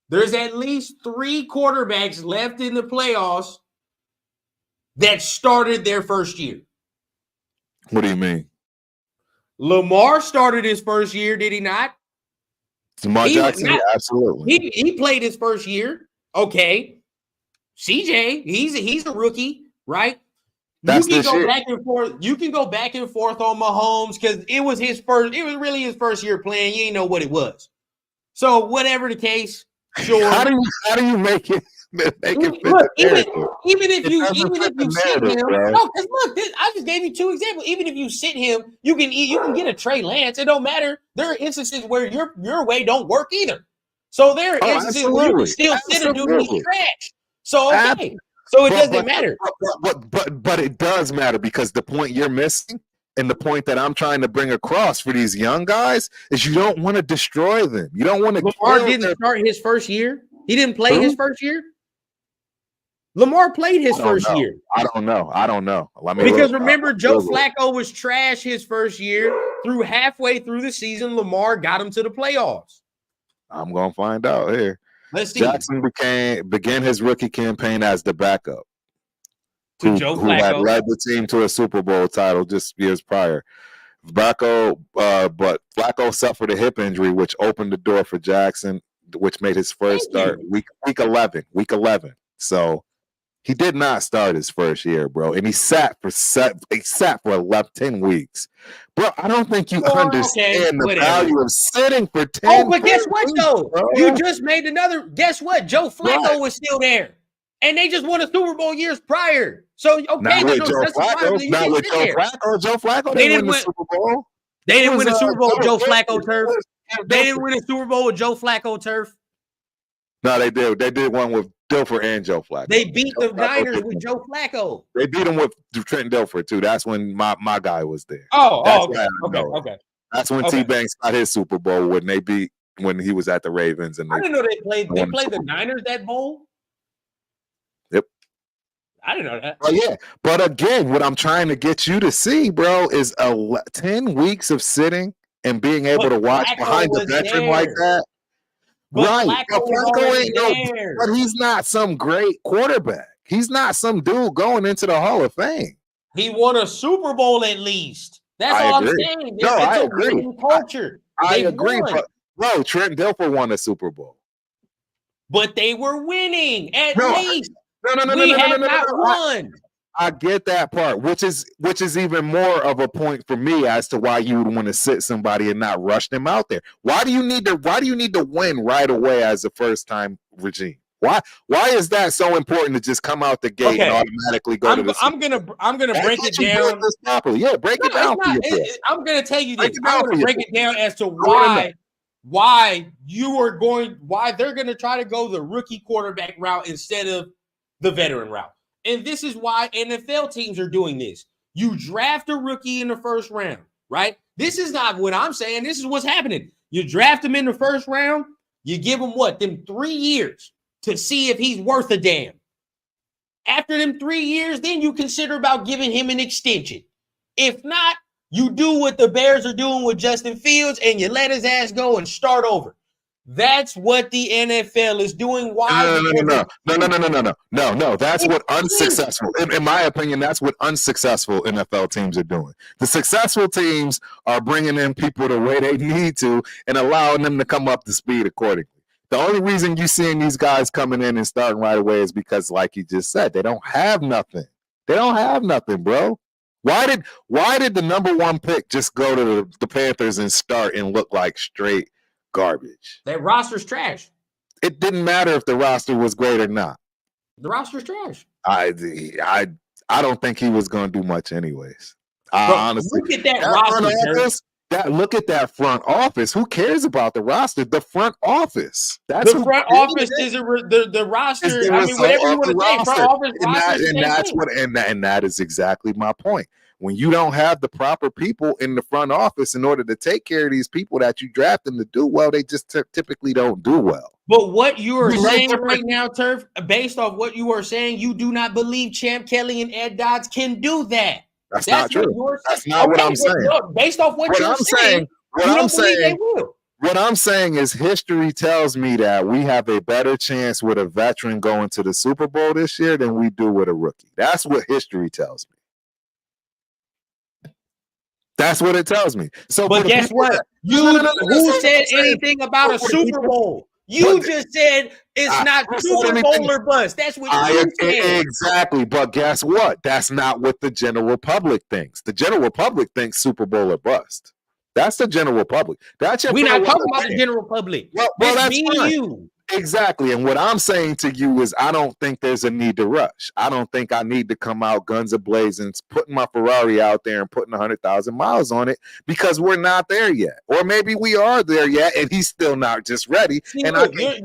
There's at least 3 quarterbacks left in the playoffs that started their first year.
What do you mean?
Lamar started his first year, did he not?
Lamar Jackson, absolutely.
He played his first year. Okay. CJ, he's a rookie, right?
That's
you can go back and forth. You can go back and forth on Mahomes because it was really his first year playing. You didn't know what it was. So whatever the case, sure.
How do you make it
look, even if you sit him, no, because look, I just gave you 2 examples. Even if you sit him, you can get a Trey Lance. It don't matter. There are instances where your way don't work either. So there are instances where you can still sit a dude and he's trash. So okay. So it doesn't matter.
But it does matter because the point you're missing and the point that I'm trying to bring across for these young guys is you don't want to destroy them. You don't want to.
Lamar didn't start his first year. He didn't play his first year. Lamar played his first year.
I don't know.
Because remember, Joe Flacco was trash his first year. Halfway through the season, Lamar got him to the playoffs.
I'm gonna find out here.
Let's see.
Jackson began his rookie campaign as the backup
to Joe Flacco,
who had led the team to a Super Bowl title just years prior. But Flacco suffered a hip injury, which opened the door for Jackson, which made his first start week 11. So he did not start his first year, bro, and he sat for 10 weeks, bro. I don't think you understand the value of sitting for 10.
Oh, but guess what though? Bro. You just made another. Guess what? Joe Flacco was still there, and they just won a Super Bowl years prior. So okay, there's no justifiably you can sit there.
Joe Flacco, they didn't win the Super Bowl.
They didn't win a Super Bowl with Joe Flacco turf. They didn't win a Super Bowl with Joe Flacco turf.
No, they did. They did one with Dilfer and Joe Flacco.
They beat the Niners with Joe Flacco.
They beat him with Trent Dilfer too. That's when my guy was there.
Okay.
That's when T-Banks got his Super Bowl when he was at the Ravens. And
I didn't know they played the Niners that bowl.
Yep.
I didn't know that.
Oh yeah, but again, what I'm trying to get you to see, bro, is 10 weeks of sitting and being able to watch behind the veteran like that.
But
right, Flacco ain't but he's not some great quarterback. He's not some dude going into the Hall of Fame.
He won a Super Bowl at least. That's all I'm saying.
I agree.
Culture.
I agree, but bro, Trent Dilfer won a Super Bowl.
But they were winning at least. We have not won.
I get that part, which is even more of a point for me as to why you would want to sit somebody and not rush them out there. Why do you need to win right away as a first time regime? Why is that so important to just come out the gate and automatically go to the
I'm gonna break it down
properly. Yeah, break it down.
I'm gonna tell you this. I'm gonna break it down as to why they're gonna try to go the rookie quarterback route instead of the veteran route. And this is why NFL teams are doing this. You draft a rookie in the first round, right? This is not what I'm saying. This is what's happening. You draft him in the first round. You give him them 3 years to see if he's worth a damn. After them 3 years, then you consider about giving him an extension. If not, you do what the Bears are doing with Justin Fields and you let his ass go and start over. That's what the NFL is doing. Why?
No. That's what unsuccessful, in my opinion, that's what unsuccessful NFL teams are doing. The successful teams are bringing in people the way they need to and allowing them to come up to speed accordingly. The only reason you're seeing these guys coming in and starting right away is because, like you just said, they don't have nothing. They don't have nothing, bro. Why did the number 1 pick just go to the Panthers and start and look like straight garbage?
That roster's trash.
It didn't matter if the roster was great or not.
The roster's trash.
I don't think he was going to do much anyways. Honestly,
look at that roster.
Look at that front office. Who cares about the roster? The front office.
That's the front office is the roster. I mean, whatever you want to say, front office roster.
And that is exactly my point. When you don't have the proper people in the front office in order to take care of these people that you draft them to do well, they just typically don't do well.
But what you are saying right now, Turf, based off what you are saying, you do not believe Champ Kelly and Ed Dodds can do that.
That's not true. That's not what I'm saying.
Based off what you're saying,
what I'm saying is history tells me that we have a better chance with a veteran going to the Super Bowl this year than we do with a rookie. That's what history tells me. That's what it tells me. So,
but guess what? Who said anything about a Super Bowl? You just said it's not Super Bowl or bust. That's what you said.
Exactly. But guess what? That's not what the general public thinks. The general public thinks Super Bowl or bust. That's the general public.
We're not talking about the general public.
Well, that's fine. Exactly. And what I'm saying to you is I don't think there's a need to rush. I don't think I need to come out guns a-blazing, putting my Ferrari out there and putting 100,000 miles on it because we're not there yet. Or maybe we are there yet and he's still not just ready. And I can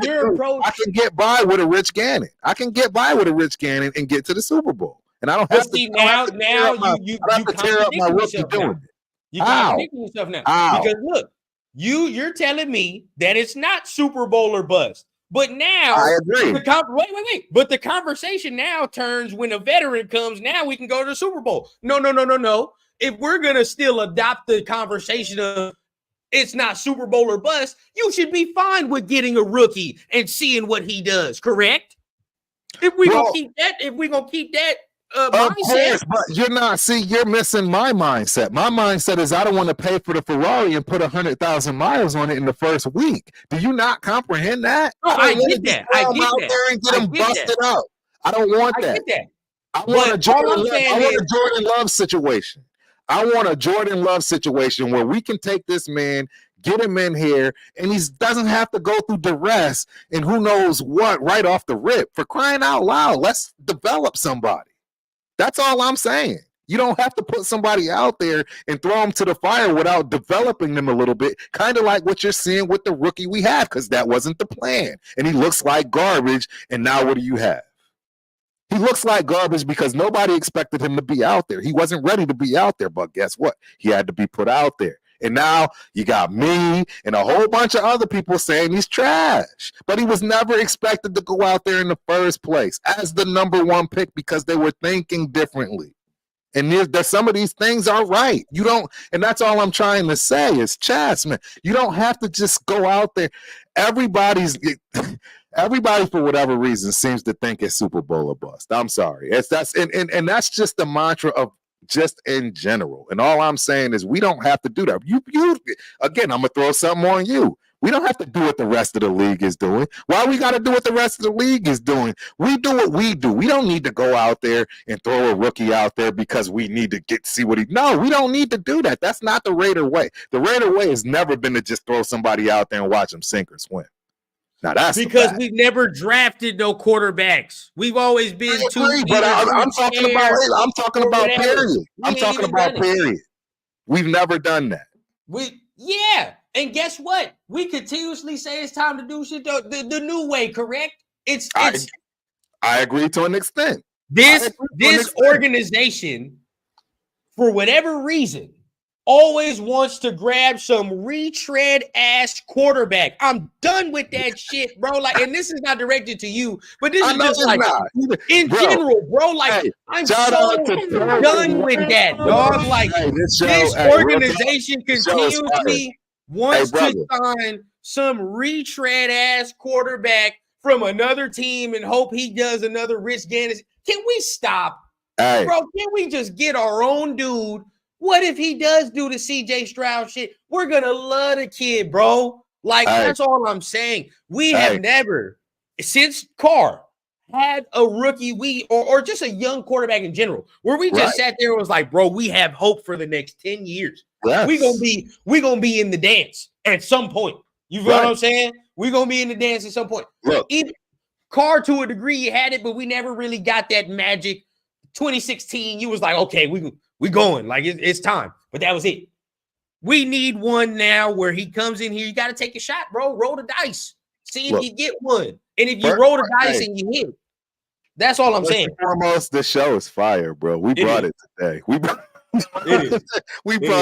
get by with a Rich Gannon. I can get by with a Rich Gannon and get to the Super Bowl. And I don't have to tear up my rookie doing it.
You're contradicting yourself now. Because look, you're telling me that it's not Super Bowl or bust. But now,
I agree.
Wait. But the conversation now turns when a veteran comes. Now we can go to the Super Bowl. No. If we're gonna still adopt the conversation of it's not Super Bowl or bust, you should be fine with getting a rookie and seeing what he does. Correct? If we're gonna keep that mindset.
But you're missing my mindset. My mindset is I don't want to pay for the Ferrari and put 100,000 miles on it in the first week. Do you not comprehend that?
No, I get that. I get
there and get them busted out. I don't want that.
I get that.
I want a Jordan Love situation. I want a Jordan Love situation where we can take this man, get him in here, and he doesn't have to go through duress and who knows what right off the rip. For crying out loud, let's develop somebody. That's all I'm saying. You don't have to put somebody out there and throw them to the fire without developing them a little bit, kind of like what you're seeing with the rookie we have, because that wasn't the plan. And he looks like garbage, and now what do you have? He looks like garbage because nobody expected him to be out there. He wasn't ready to be out there, but guess what? He had to be put out there. And now you got me and a whole bunch of other people saying he's trash. But he was never expected to go out there in the first place as the number 1 pick because they were thinking differently. And there's some of these things are right. You don't, and that's all I'm trying to say is, Chas, man, you don't have to just go out there. Everybody for whatever reason seems to think it's Super Bowl or bust. I'm sorry. And that's just the mantra of just in general. And all I'm saying is we don't have to do that. You again, I'm gonna throw something on you. We don't have to do what the rest of the league is doing. Why we got to do what the rest of the league is doing? We do what we do. We don't need to go out there and throw a rookie out there because we need to see what he. No, we don't need to do that. That's not the Raider way. The Raider way has never been to just throw somebody out there and watch them sink or swim. Now that's
because we've never drafted no quarterbacks. We've always been
but I'm talking about period. I'm talking about period. We've never done that.
And guess what? We continuously say it's time to do shit the new way, correct?
I agree to an extent.
This organization, for whatever reason, always wants to grab some retread ass quarterback. I'm done with that shit, bro. Like, and this is not directed to you, but this is just like general, bro. Like, I'm so done with that, dog. Like, this organization continuously wants to sign some retread ass quarterback from another team and hope he does another Rich Gannon. Can we stop, bro? Can we just get our own dude? What if he does do the CJ Stroud shit? We're going to love the kid, bro. Like, that's all I'm saying. We have never, since Carr, had a rookie, or just a young quarterback in general, where we just sat there and was like, bro, we have hope for the next 10 years. Yes. We're gonna be in the dance at some point. You feel what I'm saying? We're gonna be in the dance at some point. Look, Carr to a degree had it, but we never really got that magic. 2016, you was like, okay, we going. Like it's time. But that was it. We need one now where he comes in here. You got to take a shot, bro. Roll the dice. See if you get one. And if you roll the dice and you hit, that's all I'm saying.
Foremost, the show is fire, bro. We brought it today. We brought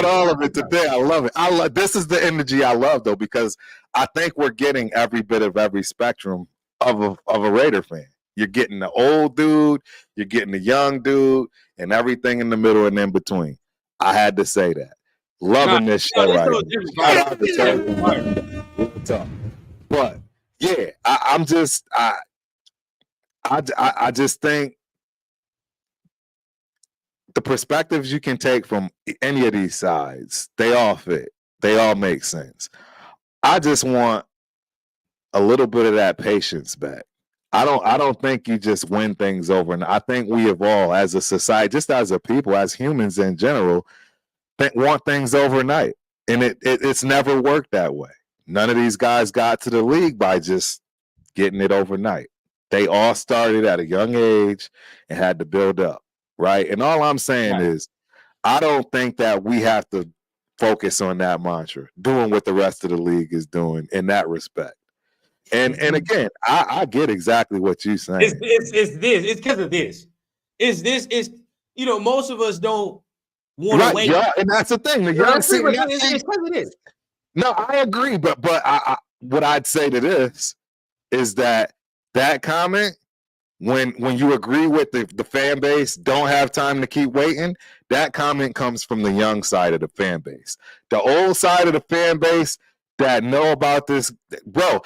all of it today. I love it. This is the energy I love, though, because I think we're getting every bit of every spectrum of a Raider fan. You're getting the old dude, you're getting the young dude, and everything in the middle and in between. I had to say that. Loving this show right now. But yeah, I just think the perspectives you can take from any of these sides, they all fit. They all make sense. I just want a little bit of that patience back. I don't think you just win things over. And I think we have all, as a society, just as a people, as humans in general, want things overnight. And it's never worked that way. None of these guys got to the league by just getting it overnight. They all started at a young age and had to build up, right? And all I'm saying is, I don't think that we have to focus on that mantra, doing what the rest of the league is doing in that respect. And again, I get exactly what you're saying.
It's because of this. It's most of us don't want to wait.
Yeah, and that's the thing.
It's because of this.
No, I agree, but I what I'd say to this is that comment, when you agree with the fan base, don't have time to keep waiting, that comment comes from the young side of the fan base. The old side of the fan base that know about this, bro,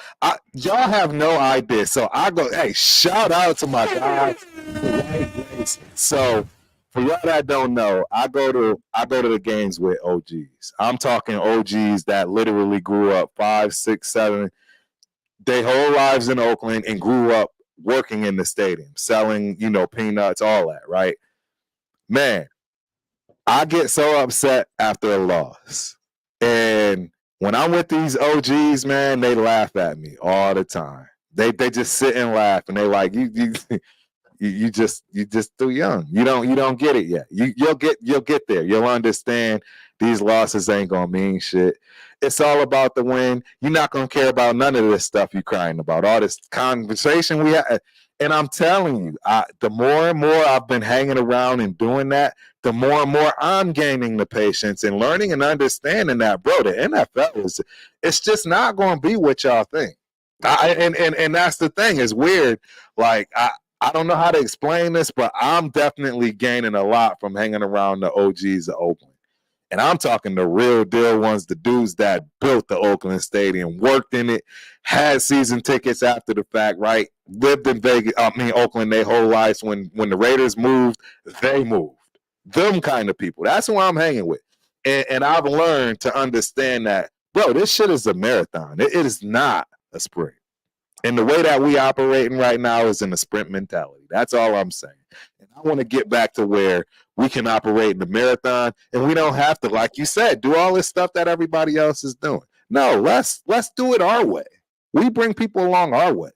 y'all have no idea. So I go, hey, shout out to my guys. So for y'all that don't know, I go to the games with OGs. I'm talking OGs that literally grew up 5, 6, 7, their whole lives in Oakland and grew up working in the stadium, selling, peanuts, all that, right? Man, I get so upset after a loss. And when I'm with these OGs, man, they laugh at me all the time. They just sit and laugh, and they like, you just too young. You don't get it yet. You'll get there. You'll understand these losses ain't gonna mean shit. It's all about the win. You're not gonna care about none of this stuff you're crying about. All this conversation we had. And I'm telling you, the more and more I've been hanging around and doing that, the more and more I'm gaining the patience and learning and understanding that, bro, the NFL it's just not going to be what y'all think. And that's the thing. It's weird. Like, I don't know how to explain this, but I'm definitely gaining a lot from hanging around the OGs of Oakland. And I'm talking the real deal ones, the dudes that built the Oakland Stadium, worked in it, had season tickets after the fact, right? Lived in Oakland their whole lives. When the Raiders moved, they moved. Them kind of people. That's who I'm hanging with. And I've learned to understand that, bro, this shit is a marathon. It is not a sprint. And the way that we operating right now is in a sprint mentality. That's all I'm saying. And I want to get back to where we can operate in the marathon, and we don't have to, like you said, do all this stuff that everybody else is doing. No, let's do it our way. We bring people along our way.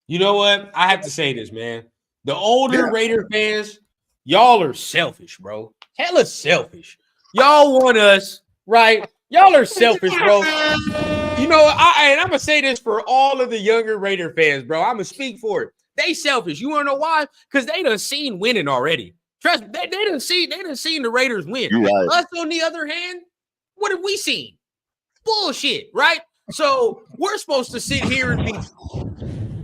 You know what? I have to say this, man. The older Raider fans, y'all are selfish, bro. Hella selfish. Y'all want us, right? Y'all are selfish, bro. You know, and I'm going to say this for all of the younger Raider fans, bro. I'm going to speak for it. They selfish. You want to know why? Because they done seen winning already. Trust me, they done seen the Raiders win. Right. Us, on the other hand, what have we seen? Bullshit, right? So we're supposed to sit here and be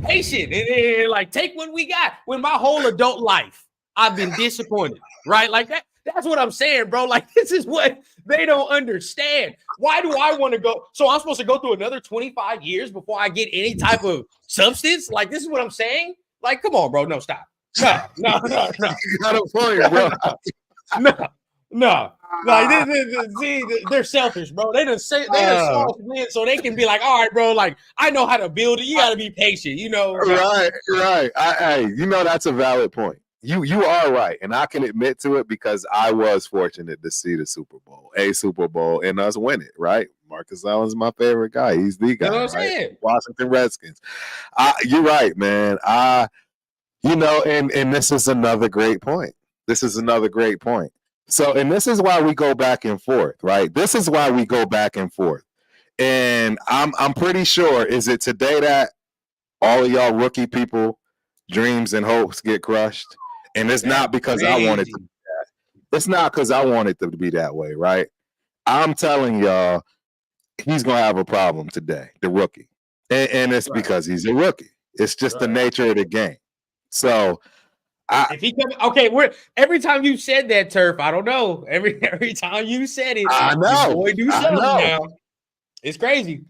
patient and like take what we got. When my whole adult life, I've been disappointed, right? Like that. That's what I'm saying, bro. Like, this is what they don't understand. Why do I want to go? So I'm supposed to go through another 25 years before I get any type of substance? Like, this is what I'm saying? Like, come on, bro. No, stop. No.
You got a point, bro.
No. No. Like they're selfish, bro. They done sauce win, so they can be like, all right, bro. Like I know how to build it. You got to be patient, you know.
Right. Hey, that's a valid point. You are right, and I can admit to it because I was fortunate to see the Super Bowl, and us win it. Right, Marcus Allen's my favorite guy. He's the guy.
You know what I'm
right?
saying?
Washington Redskins. You're right, man. And this is another great point. So, and this is why we go back and forth, right? This is why we go back and forth. And I'm pretty sure, is it today that all of y'all rookie people dreams and hopes get crushed? And it's not because I want it to be that. It's not because I want it to be that way, right? I'm telling y'all, he's going to have a problem today, the rookie. And it's because he's a rookie. It's just the nature of the game. So,
if he come, okay, every time you said that, Turf, I don't know. Every time you said it,
I know.
Boy, do something now. It's crazy.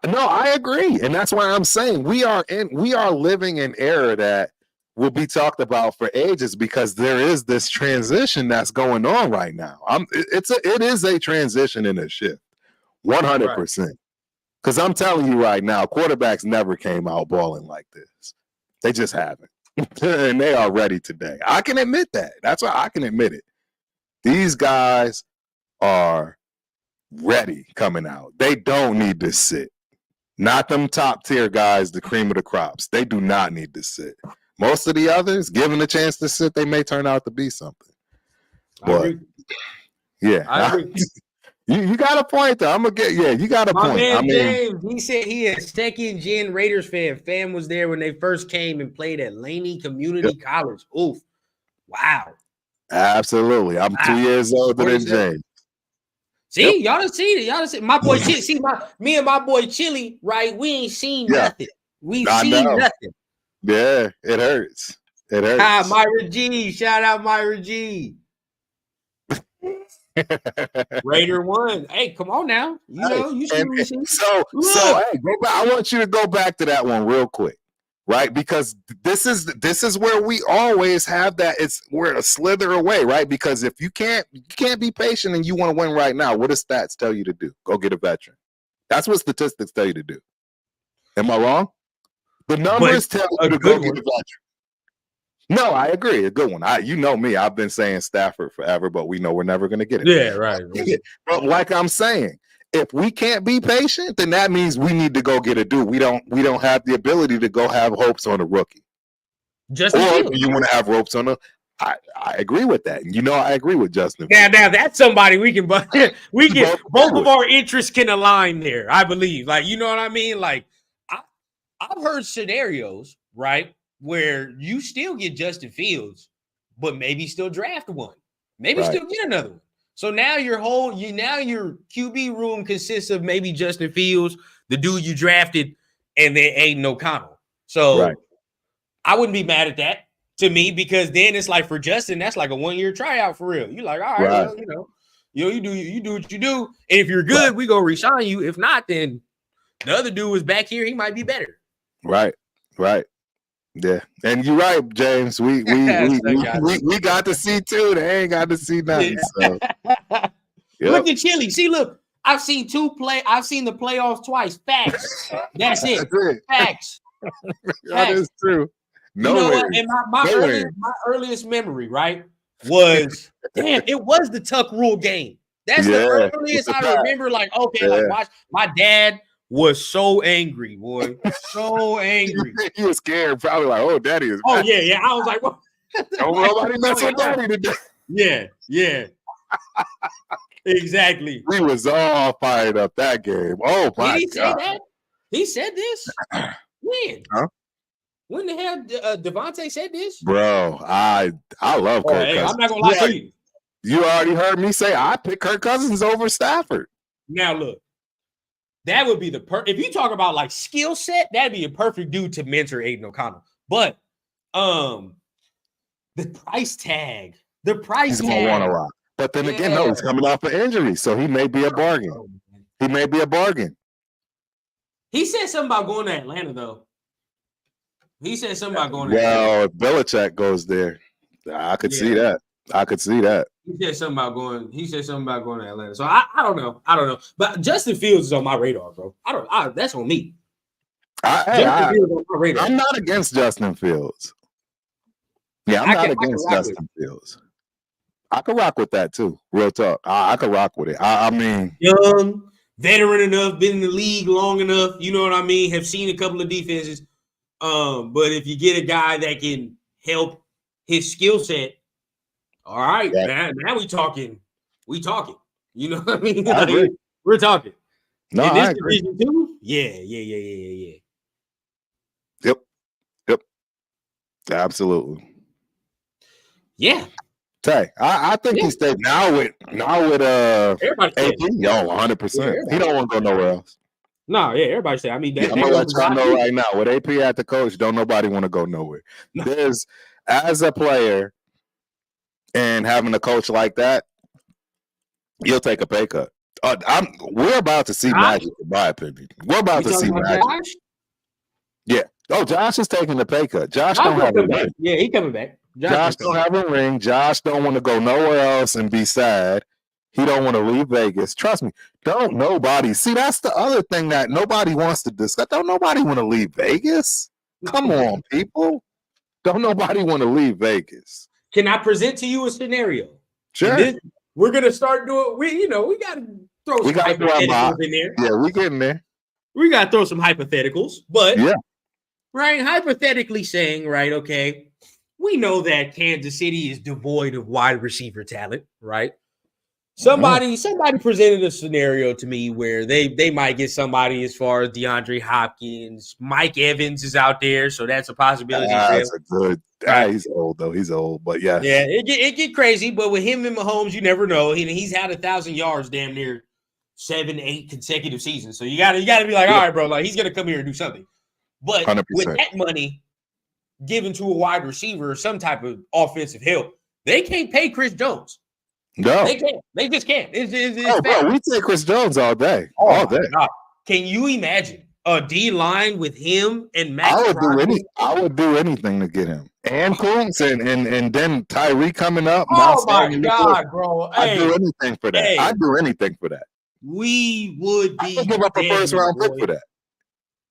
No, I agree, and that's why I'm saying we are living in an era that will be talked about for ages because there is this transition that's going on right now. It is a transition and a shift, 100%. Because I'm telling you right now, quarterbacks never came out balling like this. They just haven't. And they are ready today. I can admit that. That's why I can admit it. These guys are ready coming out. They don't need to sit. Not them top tier guys, the cream of the crops. They do not need to sit. Most of the others, given a chance to sit, they may turn out to be something. But yeah,
I agree.
You got a point though. I'm gonna get you got a point.
Man, James, he said he a second gen Raiders fan. Fam was there when they first came and played at Laney Community College. Oof. Wow.
Absolutely. I'm 2 years older than James.
See, y'all done seen it. Y'all done seen my boy Chili. See, me and my boy Chili, right? We ain't seen nothing. We seen nothing.
Yeah, it hurts. It hurts.
Myra G. Shout out Myra G. Raider 1. Hey, come on now. You know, you see what we see.
So hey, go back. I want you to go back to that one real quick, right? Because this is where we always have that. We're a slither away, right? Because if you can't be patient and you want to win right now, what does stats tell you to do? Go get a veteran. That's what statistics tell you to do. Am I wrong? The numbers tell you to go get a veteran. No, I agree. A good one. You know me. I've been saying Stafford forever, but we know we're never going to get it.
Yeah, right.
But like I'm saying, if we can't be patient, then that means we need to go get a dude. We don't have the ability to go have hopes on a rookie.
Justin Fields.
You want to have hopes on a? I agree with that. You know, I agree with Justin.
Now that's somebody we can both of our interests can align there. I believe, like, you know what I mean. Like, I've heard scenarios, right, where you still get Justin Fields, but maybe still draft one, maybe still get another one. So now your QB room consists of maybe Justin Fields, the dude you drafted, and then Aiden O'Connell. So I wouldn't be mad at that to me, because then it's like for Justin, that's like a 1-year tryout for real. You're like, all right, well, you do what you do. And if you're good, we go re-sign you. If not, then the other dude was back here. He might be better. Right.
Yeah, and you're right, James. We got to see too. They ain't got to see nothing. So.
Look at Chili. See, look, I've seen the playoffs twice. Facts. That's it. Facts.
That is true.
No, you know what? And my earliest memory, right, was it was the Tuck Rule game. That's the earliest I remember. Like, okay, like watch my dad. Was so angry, boy. So angry.
He was scared, probably like, oh, daddy is.
Oh, yeah. I was like, what?
Don't nobody mess with daddy today.
Yeah. Exactly.
We was all fired up that game. Oh, my God. Did he say that?
He said this? When?
Huh?
When the hell Devontae said this?
Bro, I love Kirk Cousins.
I'm not going to lie to you.
You already heard me say I pick Kirk Cousins over Stafford.
Now, look. That would be if you talk about like skill set, that'd be a perfect dude to mentor Aiden O'Connell. But the price tag. He's gonna want a lot. But then again, no, he's coming off an injury, so he may be a bargain. He said something about going to Atlanta, though. He said something about going to Atlanta.
Well, if Belichick goes there, I could see that.
He said something about going. He said something about going to Atlanta. So I don't know. I don't know. But Justin Fields is on my radar, bro. That's on me.
Justin Fields on my radar. I'm not against Justin Fields. Yeah, I'm not against Justin Fields. I could rock with that too. Real talk. I could rock with it. I mean,
young, veteran enough, been in the league long enough. You know what I mean? Have seen a couple of defenses. But if you get a guy that can help his skill set, all right, now we talking. We talking. You know what I mean? Like, we're talking.
No,
in this
I agree.
division too? Yeah.
Yep. Absolutely.
Yeah.
Tay, I think he stayed now with AP. Yo, 100%. He don't want to go nowhere else.
No, everybody say. I mean,
I'm gonna let y'all know right now. With AP at the coach, don't nobody want to go nowhere. No. There's as a player and having a coach like that, you'll take a pay cut. We're about to see magic, in my opinion. We're about to see magic. Josh? Yeah. Oh, Josh is taking the pay cut. Josh don't have a ring.
Yeah, he coming back.
Josh don't have a ring. Josh don't want to go nowhere else and be sad. He don't want to leave Vegas. Trust me. Don't nobody. See, that's the other thing that nobody wants to discuss. Don't nobody want to leave Vegas. Come on, people. Don't nobody want to leave Vegas.
Can I present to you a scenario?
Sure.
We're gonna start doing. We got to throw some hypotheticals in there.
Yeah, we getting there.
We got to throw some hypotheticals, but right, hypothetically saying, right, okay, we know that Kansas City is devoid of wide receiver talent, right? Somebody presented a scenario to me where they might get somebody as far as DeAndre Hopkins. Mike Evans is out there, so that's a possibility.
That's a good. He's old though. He's old, but yeah,
it get crazy. But with him and Mahomes, you never know. He's had 1,000 yards damn near 7-8 consecutive seasons. So you gotta be like, all right, bro, like he's gonna come here and do something. But 100%. With that money given to a wide receiver or some type of offensive help, they can't pay Chris Jones.
No,
they can't. They just can't.
Bro, we take Chris Jones all day. All day.
God. Can you imagine a D line with him and Max?
I would do anything to get him and Kuntz and then Tyree coming up.
Oh my God, bro!
I'd do anything for that. I'd do anything for that.
We would be.
I would give up a first round pick for that.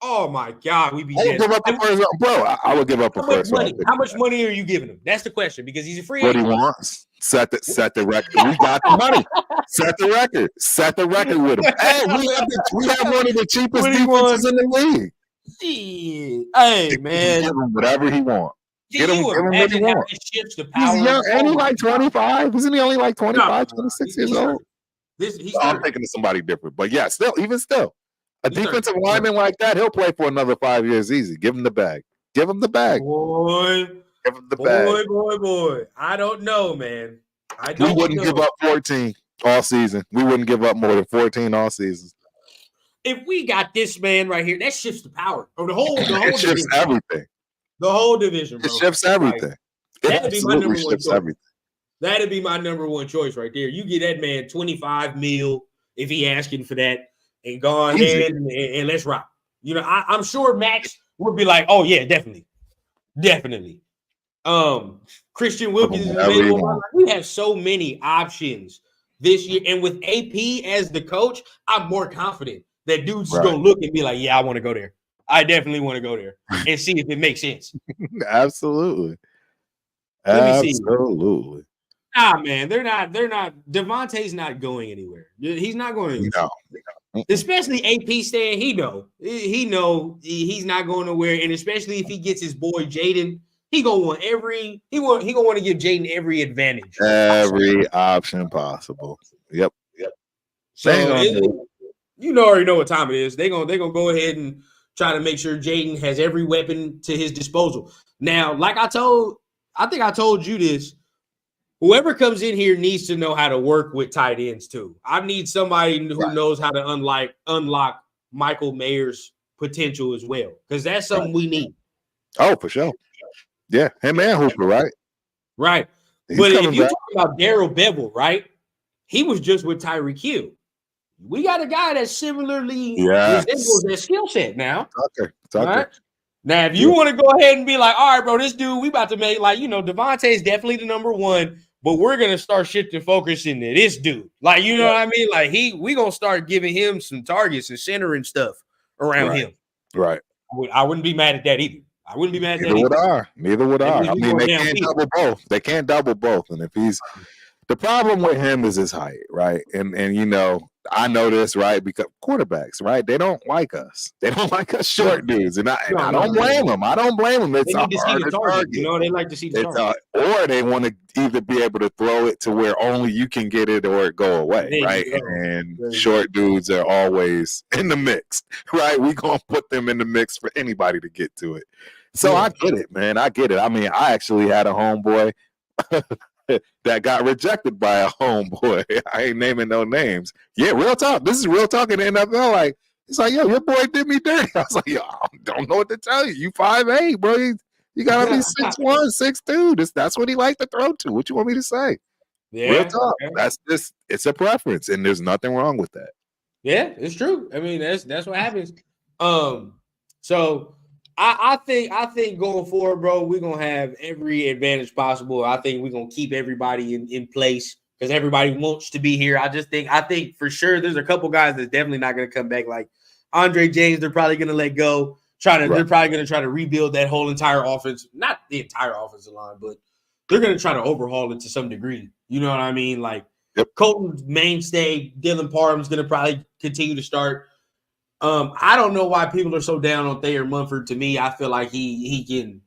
Oh my God, we'd be.
I would give up a first round, bro. I would give up a first round.
How much money are you giving him? That's the question because he's a free
agent.
What
he wants. Set the record. We got the money. Set the record. Set the record with him. Hey, we have one of the cheapest defenses in the league.
Shit. Hey, man.
Give him whatever he wants. Give him what he wants.
He's
young, and he's like 25. Isn't he only like 25, 26 years old? I'm thinking of somebody different. But yeah, even still. A defensive lineman like that, he'll play for another 5 years easy. Give him the bag. Give him the bag.
Boy.
Give him the bag.
Boy. I don't know, man.
We wouldn't give up 14 all season. We wouldn't give up more than 14 all season.
If we got this man right here, that shifts the power. Or the whole
it shifts
division.
Everything.
The whole division, bro.
It shifts everything.
That'd be my number one choice. That'd be my number one choice right there. You get that man $25 million if he asking for that, and go ahead and let's rock. You know, I'm sure Max would be like, "Oh yeah, definitely." Christian Wilkins is available. We have so many options this year, and with AP as the coach, I'm more confident that dude's just gonna look and be like, "Yeah, I want to go there. I definitely want to go there and see if it makes sense."
Absolutely.
Let me see. Man, they're not. Devontae's not going anywhere. He's not going anywhere. No. Especially AP staying. He know he's not going nowhere, and especially if he gets his boy Jaden. He gonna want to give Jaden every advantage,
every option possible. Yep.
So you already know what time it is. They're gonna go ahead and try to make sure Jaden has every weapon to his disposal. Now, like I think I told you this. Whoever comes in here needs to know how to work with tight ends too. I need somebody who knows how to unlock Michael Mayer's potential as well, because that's something we need.
Oh, for sure. Yeah, him and Hooper, right?
Right. But if you talk about Darrell Bevel, right? He was just with Tyreek Hill. We got a guy that similarly resembles that skill set now.
Tucker.
Right? Now, if you want to go ahead and be like, all right, bro, this dude, we about to make Devontae's definitely the number one, but we're gonna start shifting focus into this dude. Like, you know what I mean? Like we gonna start giving him some targets and centering stuff around him.
Right.
I wouldn't be mad at that either. I wouldn't be mad at that
either. Neither would I. I mean, they
can't
double both. They can't double both. And if he's the problem with him is his height, right? And you know, I know this, right? Because quarterbacks, right? They don't like us. They don't like us short dudes. And I don't blame them. I don't blame them. It's
they need to see the target. You know, they like to see the target.
Or they want to either be able to throw it to where only you can get it or it go away, right? And short dudes are always in the mix, right? We're going to put them in the mix for anybody to get to it. So I get it, man. I get it. I mean, I actually had a homeboy that got rejected by a homeboy. I ain't naming no names. Yeah, real talk. This is real talk in the NFL. Like, he's like, yo, your boy did me dirty. I was like, yo, I don't know what to tell you. You 5'8", bro. You gotta be 6'1", 6'2". That's what he liked to throw to. What you want me to say? Yeah, real talk. Yeah. That's just, it's a preference, and there's nothing wrong with that.
Yeah, it's true. I mean, that's what happens. So I think going forward, bro, we're gonna have every advantage possible. I think we're gonna keep everybody in place because everybody wants to be here. I think for sure there's a couple guys that's definitely not gonna come back. Like Andre James, they're probably gonna let go. They're probably gonna try to rebuild that whole entire offense, not the entire offensive line, but they're gonna try to overhaul it to some degree. You know what I mean? Like Colton's mainstay, Dylan Parham's gonna probably continue to start. I don't know why people are so down on Thayer Munford. To me, I feel like he can.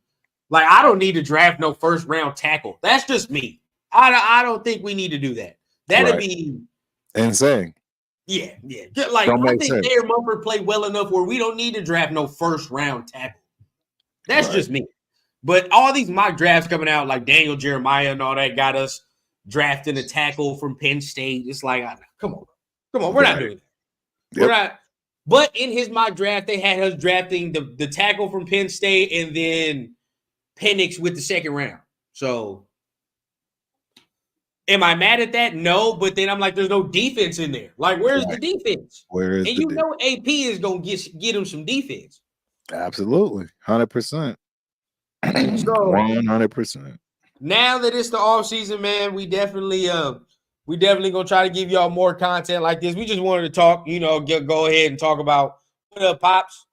Like, I don't need to draft no first round tackle. That's just me. I don't think we need to do that. That'd be
insane.
Yeah. Like, I think Thayer Munford played well enough where we don't need to draft no first round tackle. That's just me. But all these mock drafts coming out, like Daniel Jeremiah and all that, got us drafting a tackle from Penn State. It's like, come on, we're not doing that. We're not. But in his mock draft, they had us drafting the tackle from Penn State and then Penix with the second round. So, am I mad at that? No, but then I'm like, there's no defense in there. Like, where's the defense? And you know AP is going to get him some defense.
Absolutely. 100%. So, 100%.
Now that it's the offseason, man, we definitely gonna try to give y'all more content like this. We just wanted to talk, go ahead and talk about what up, Pops.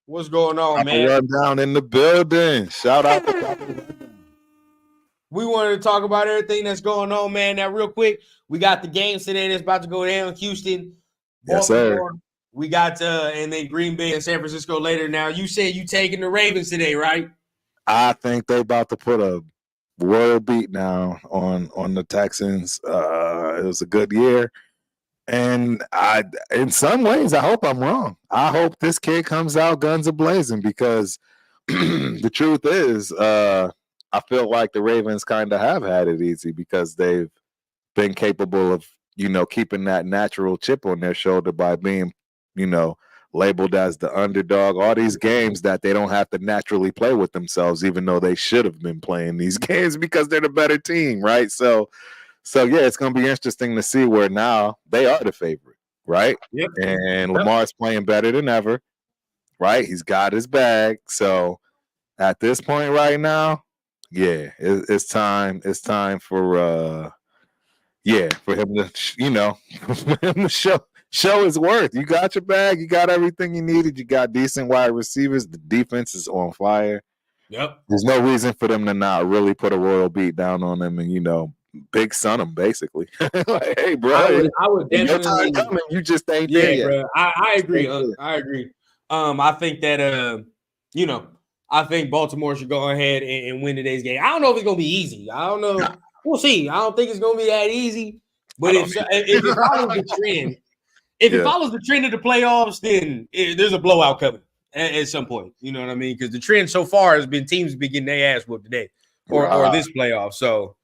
What's going on, man?
Rundown in the building. Shout out to
We wanted to talk about everything that's going on, man. Now, real quick, we got the games today that's about to go down. Houston,
yes, sir.
We got and then Green Bay and San Francisco later. Now, you said you taking the Ravens today, right?
I think they about to put a royal beat now on the Texans. It was a good year, and in some ways I hope I'm wrong. I hope this kid comes out guns a-blazing because the truth is I feel like the Ravens kind of have had it easy because they've been capable of keeping that natural chip on their shoulder by being labeled as the underdog. All these games that they don't have to naturally play with themselves, even though they should have been playing these games because they're the better team, right? So yeah, it's going to be interesting to see where now they are the favorite, right?
Yep.
And Lamar's playing better than ever, right? He's got his bag. So at this point right now, yeah, it's time. It's time for for him to for him to show his worth. You got your bag. You got everything you needed. You got decent wide receivers. The defense is on fire.
Yep.
There's no reason for them to not really put a royal beat down on them and big son them basically. Like, hey, bro,
I would definitely.
Your time coming. You just ain't there yet.
Bro. I agree. I agree. I think that I think Baltimore should go ahead and win today's game. I don't know if it's gonna be easy. I don't know. Nah. We'll see. I don't think it's gonna be that easy. But if it follows the trend. If it follows the trend of the playoffs, then there's a blowout coming at some point. You know what I mean? Because the trend so far has been teams be getting their ass whooped today or this playoff. So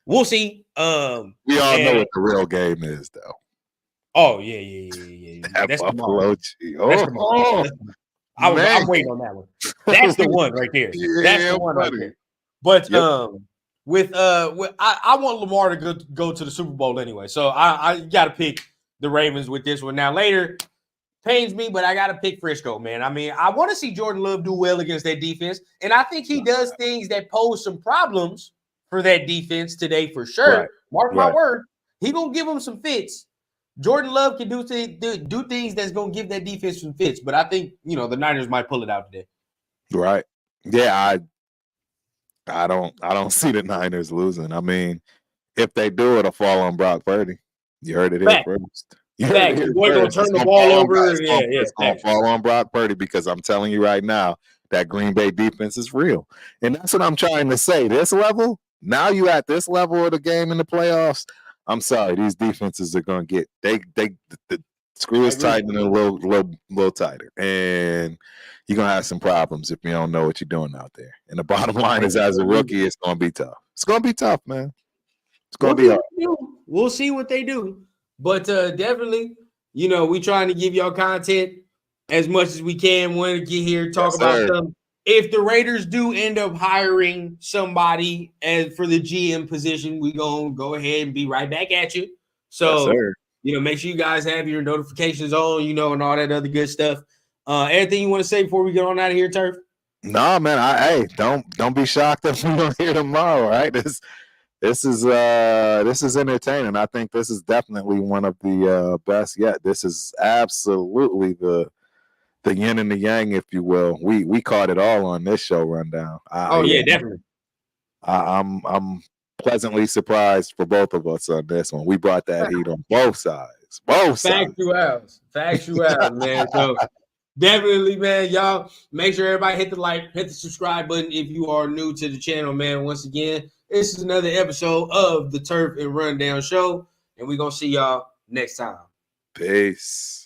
we'll see.
We all know what the real game is, though.
Oh, yeah.
That's Buffalo G. Oh,
I'm waiting on that one. That's the one right there. That's the one right there. But I want Lamar to go to the Super Bowl anyway. So I got to pick the Ravens with this one. Now, later, pains me, but I got to pick Frisco, man. I mean, I want to see Jordan Love do well against that defense, and I think he does things that pose some problems for that defense today for sure.
Right.
Mark my word, he gonna give them some fits. Jordan Love can do things that's gonna give that defense some fits, but I think the Niners might pull it out today.
Right. Yeah, I don't see the Niners losing. I mean, if they do, it'll fall on Brock Purdy. You heard it here first. You heard it here
Boy
first.
gonna turn the ball over.
It's gonna fall on Brock Purdy because I'm telling you right now that Green Bay defense is real, and that's what I'm trying to say. This level, now you at this level of the game in the playoffs. I'm sorry, these defenses are gonna get the screw is tightening a little tighter, and you're gonna have some problems if you don't know what you're doing out there. And the bottom line is, as a rookie, it's gonna be tough. It's gonna be tough, man. It's gonna be hard.
We'll see what they do, but definitely, we trying to give y'all content as much as we can. Want to get here, talk about them. If the Raiders do end up hiring somebody for the GM position, we gonna go ahead and be right back at you. So, make sure you guys have your notifications on, and all that other good stuff. Anything you want to say before we get on out of here, Turf?
No, man. Don't be shocked if we don't hear tomorrow. Right? This is entertaining. I think this is definitely one of the best yet. This is absolutely the yin and the yang, if you will. We caught it all on this show rundown.
Definitely.
I'm pleasantly surprised for both of us on this one. We brought that heat on both sides.
Factual, man. So definitely, man, y'all make sure everybody hit the like, hit the subscribe button if you are new to the channel, man. Once again, this is another episode of the Turf and Rundown Show, and we're gonna see y'all next time.
Peace.